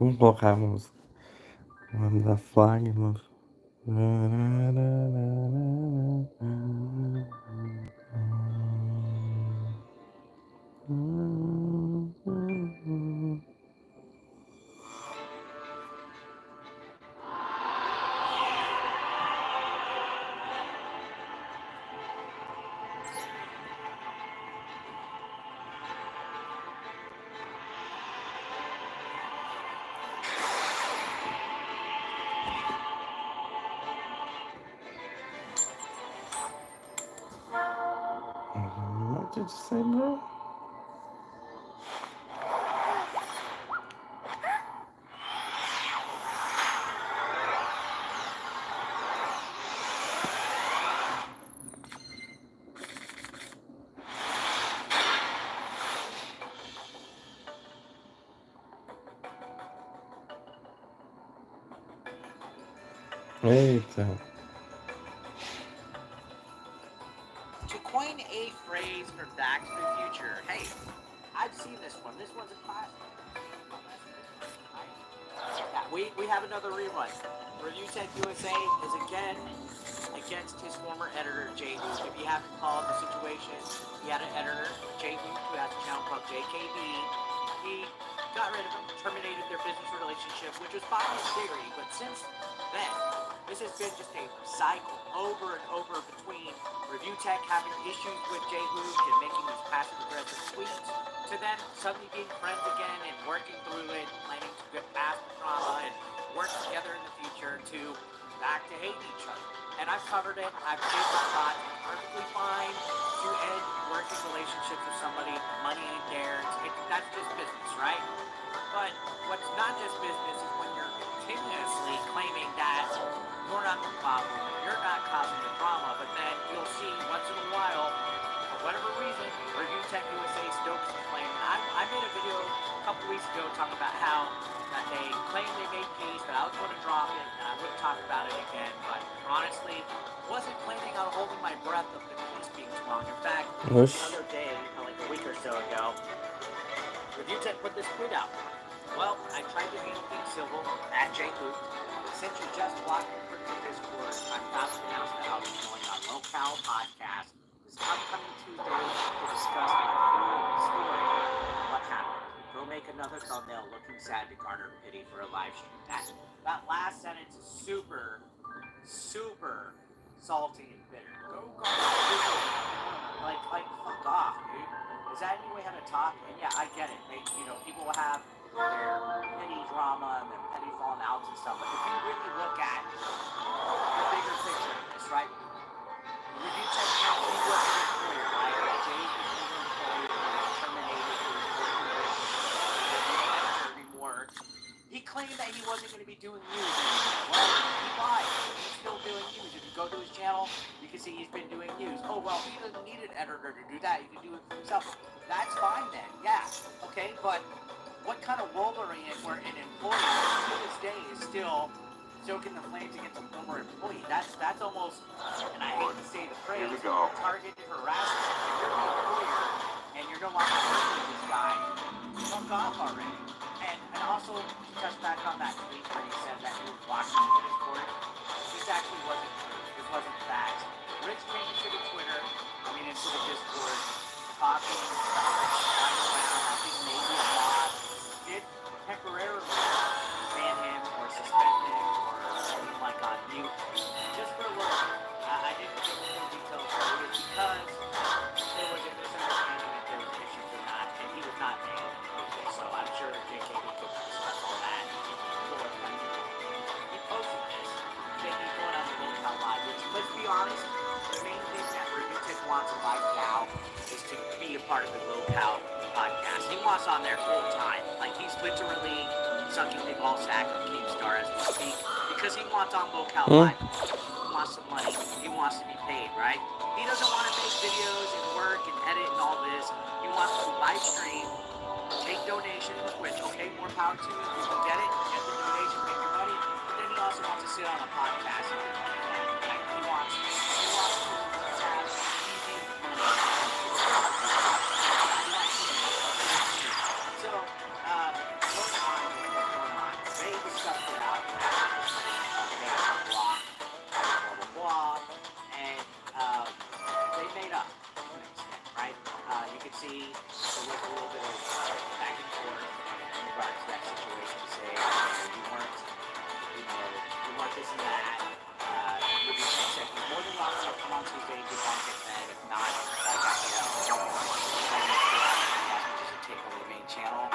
Vamos colocar a música. O nome da flag. What did you say, bro? Eita. To coin a phrase from Back to the Future, hey, I've seen this one. This one's a classic. Yeah, we have another rerun. Review Tech USA is again against his former editor, Jay Hoop. If you haven't followed the situation, he had an editor, Jay Hoop, who has a channel called JKB. He got rid of him, terminated their business relationship, which was fine in theory, but since then, this has been just a cycle over and over between Review Tech having issues with Jay Hoop and making these passive-aggressive tweets, to then suddenly being friends again and working through it, planning to get past the drama and work together in the future to back to hating each other. And I've covered it. I've saved my thoughts. It's perfectly fine to end working relationships with somebody. Money ain't there. That's just business, right? But what's not just business is when you're continuously claiming that you're not the problem, you're not causing the drama, but then you'll see once in a while, for whatever reason, Review Tech USA stokes his claim. I made a video a couple weeks ago talking about how that they claimed they made peace, but I was going to drop it, and I wouldn't talk about it again, but honestly, wasn't planning on holding my breath of the peace being strong. In fact, the other day, like a week or so ago, Review Tech put this tweet out. Well, I tried to make things civil at Jay Hoop, but since you just blocked me from your Discord, I'm about to announce that I'll be going on Locale Podcast this upcoming Tuesday to discuss my full story. What happened? Go make another thumbnail looking sad to garner pity for a live stream. That last sentence is super salty and bitter. Go garner pity. Like, fuck off, dude. Is that any way how to talk? And yeah, I get it. People will have their petty drama and their petty falling outs and stuff. But if you really look at the bigger picture of this, right? Review Tech can't be with an employer, right? Jay's the employer was terminated for his working relationship anymore. He claimed that he wasn't going to be doing news anymore. Well, he lied. He's still doing news. If you go to his channel, you can see he's been doing news. Oh, well, he doesn't need an editor to do that. He can do it himself. That's fine then. Yeah. Okay, but what kind of world are we in where an employee to this day is still stoking the flames against a former employee? That's almost, and I hate to say the phrase, targeted harassment. If you're the employer and you're no longer working with this guy, fuck off already. And also, to touch back on that tweet where he said that he was watching the Discord, this actually wasn't true. This wasn't facts. Rich came into the into the Discord, talking around, I think maybe a lot, did temporarily ban him or suspend him or something like on mute, just for a little bit. I didn't get into the details, but it was because there was a misunderstanding if there was issues or not, and he was not named. So I'm sure JKB could discuss all that. He posted this, saying he's going on the Locale Live, which, let's be honest, the main thing that Review wants right now is to be a part of the Locale podcast. He wants on there full time. Like, he's literally sucking the ball sack of Keemstar as we speak, because he wants on Locale Live. He wants some money. He wants to be paid, right? He doesn't want to make videos and work and edit and all this. He wants to live stream, take donations, which, okay, more power to you. You can get it, get the donation, make your money. But then he also wants to sit on a podcast and do money. Like, he wants to have easy money. So, what's going on? They discussed it out. They got blocked, blah, blah, blah. And they made up to an extent, right? You can see there was a little bit of back and forth in regards to that situation. Say, you weren't this and that. Review Tech said you're more than welcome to come on Tuesday and get on get fed. If not, like I said, just take over the main channel.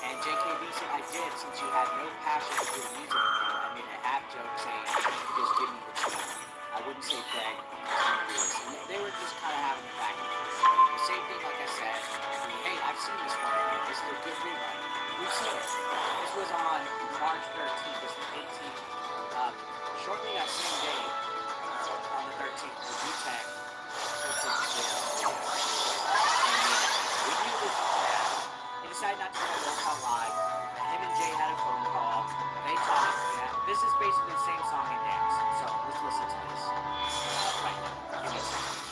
And JKB said I did, since you had no passion for doing music anymore. I made a half joke saying, just give me the truth. I wouldn't say beg. They were just kind of having a back and forth. same thing, like I said. Hey, I've seen this one. This is a good rerun. We've seen it. This was on March 13th. This was 18th. Shortly that same day, on the 13th, the UTech posted the video. We knew this was going to happen. He decided not to go Duel Cup live. Him and Jay had a phone call. They talked. Yeah. This is basically the same song and dance. So let's listen to this right now. Give me a second.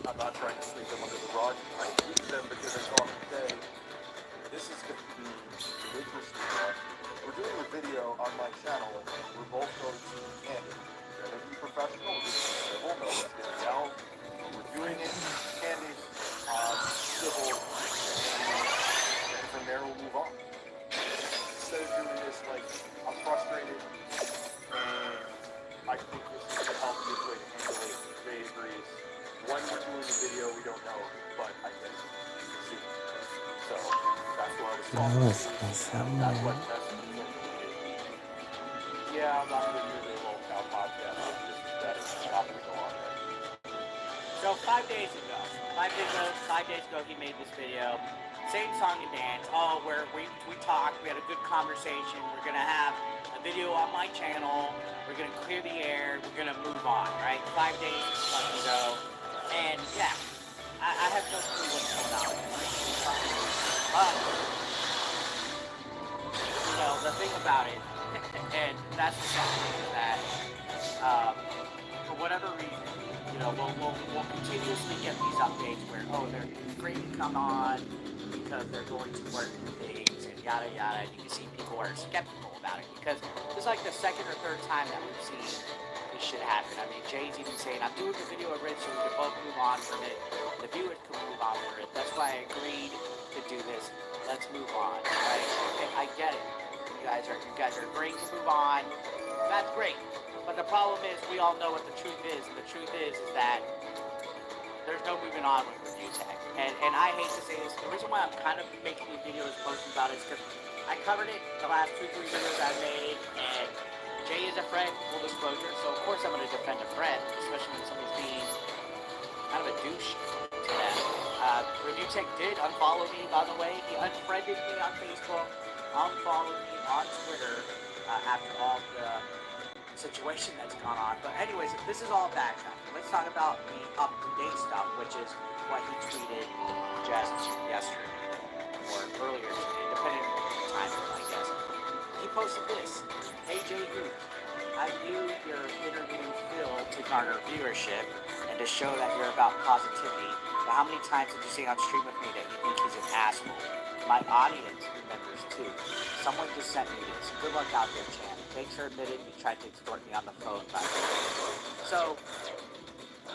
I'm not trying to sweep them under the rug. I use them because I thought today this is going to be an interesting one. We're doing a video on my channel. We're both going to be candid. We're going to be professional. We're going to be civil. No one's going to yell. We're doing it candid, civil, and from there we'll move on. Instead of doing this like I'm frustrated and I think this is the healthiest way to handle it. Jay agrees. When we're doing the video, we don't know, but I guess you can see. So that's where I was talking. That's what yeah, I'm not going to do the Roll Cow podcast. This is better. I'm not going to go on there. So 5 days ago, he made this video. Same song and dance. Oh, where we talked. We had a good conversation. We're gonna have a video on my channel. We're gonna clear the air. We're gonna move on. Right? 5 days ago, and yeah, I have no clue what's going on. You know, the thing about it, and that's the thing is that for whatever reason, you know, we'll continuously get these updates where, oh, they're free to come on because they're going to work things and yada yada. And you can see people are skeptical about it because it's like the second or third time that we've seen this shit happen. I mean, Jay's even saying, I'm doing a video of Rich so we can both move on from it. The viewers can move on from it. That's why I agreed to do this. Let's move on, right? Okay, I get it. You guys are agreeing to move on. That's great. But the problem is, we all know what the truth is, and the truth is that there's no moving on with Review Tech. And I hate to say this, the reason why I'm kind of making these videos posting about it is because I covered it the last 2-3 videos I made, and Jay is a friend, full disclosure, so of course I'm going to defend a friend, especially when somebody's being kind of a douche to them. Review Tech did unfollow me, by the way. He unfriended me on Facebook, unfollowed me on Twitter after all the situation that's gone on. But anyways, this is all backtracking. Let's talk about the up-to-date stuff, which is what he tweeted just yesterday, or earlier today, depending on the time frame, I guess. He posted this. Hey, Jay Hughes, I view your interviewing Phil to garner viewership and to show that you're about positivity, but how many times did you say on stream with me that you think he's an asshole? My audience remembers too. Someone just sent me this. Good luck out there, champ. Thanks for admitting you tried to extort me on the phone. So,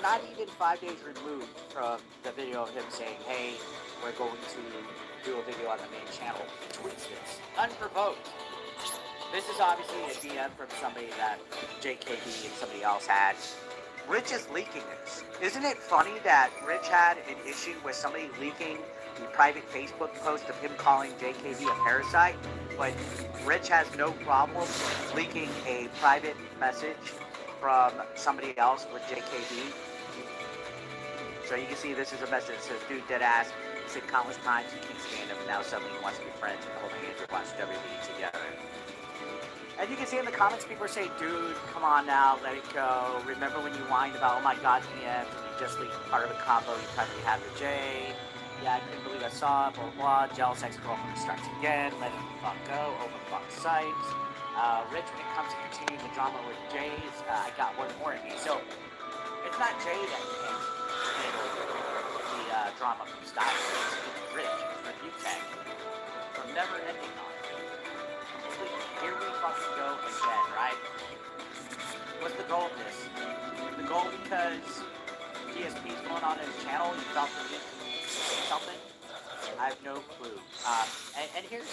not even 5 days removed from the video of him saying, hey, we're going to do a video on the main channel, he tweets this, unprovoked. This is obviously a DM from somebody that JKB and somebody else had. Rich is leaking this. Isn't it funny that Rich had an issue with somebody leaking the private Facebook post of him calling JKB a parasite, but Rich has no problem leaking a private message from somebody else with JKB? So you can see this is a message that says, dude, dead ass. He said countless times he can't stand him, and now suddenly he wants to be friends and hold hands and watch WWE together. And you can see in the comments, people are saying, dude, come on now, let it go. Remember when you whined about, oh my god, DMs, and you just leaked part of the combo you probably had with Jay. Yeah, I couldn't believe I saw it, blah, blah, blah. Jealous ex-girlfriend starts again, let it fuck go, open fuck sites. Rich, when it comes to continuing the drama with Jay, I got one more in me. So, it's not Jay that can't handle the drama from Styles. It's Rich, it's Review Tech. From never ending on it. Here we fucking go again, right? What's the goal of this? The goal because TSP is going on his channel, you felt the need to say something? I have no clue. And here's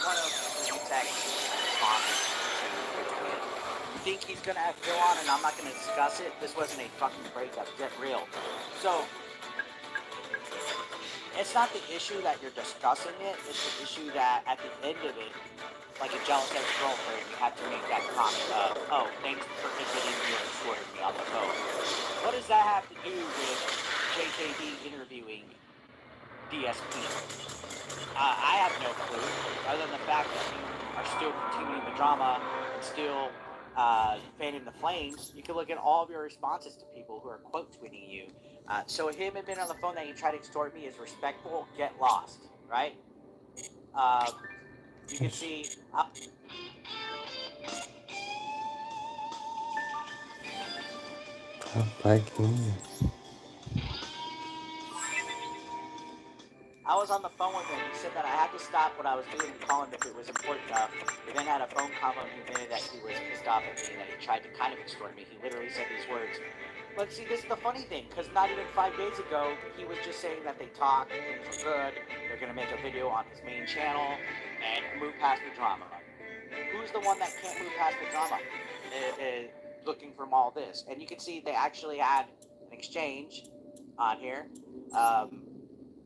one of the Tech's responses to it. You think he's gonna have Phil on and I'm not gonna discuss it? This wasn't a fucking breakup. Get real. So it's not the issue that you're discussing it. It's the issue that at the end of it, like a jealous ex-girlfriend, you have to make that comment of, oh, thanks for admitting you escorted me on the phone. What does that have to do with JKB interviewing DSP? I have no clue, other than the fact that you are still continuing the drama and still fanning the flames. You can look at all of your responses to people who are quote tweeting you. So him admitting on the phone that you tried to extort me is respectful. Get lost, right? You can see. I was on the phone with him. He said that I had to stop what I was doing and call him if it was important enough. We then had a phone convo and he admitted that he was pissed off at me and that he tried to kind of extort me. He literally said these words. But see, this is the funny thing, because not even 5 days ago, he was just saying that they talked, things were good, they're going to make a video on his main channel, and move past the drama. Who's the one that can't move past the drama? Looking from all this. And you can see they actually had an exchange on here.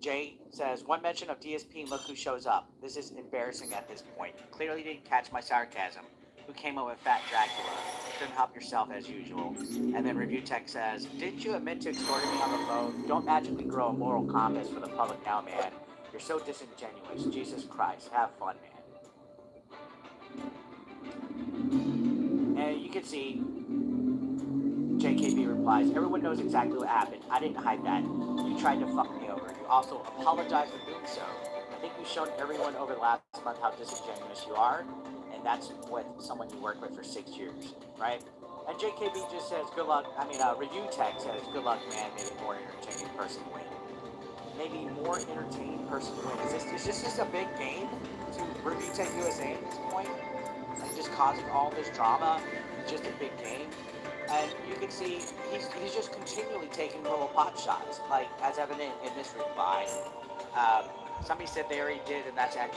Jay says, one mention of DSP and look who shows up. This is embarrassing at this point. Clearly didn't catch my sarcasm. Who came up with Fat Dracula? Couldn't help yourself as usual. And then Review Tech says, didn't you admit to extorting me on the phone? Don't magically grow a moral compass for the public now, man. You're so disingenuous. Jesus Christ. Have fun, man. And you can see JKB replies, everyone knows exactly what happened. I didn't hide that. You tried to fuck me over. You also apologized for doing so. I think you've shown everyone over the last month how disingenuous you are, and that's with someone you worked with for 6 years, right? And JKB just says, good luck. Review Tech says, good luck, man. Maybe more entertaining person win. Maybe more entertaining person win. Is this just a big game to Review Tech USA at this point? Like just causing all this drama? It's just a big game. And you can see he's just continually taking little pot shots, like as evident in this reply. Somebody said they already did, and that's actually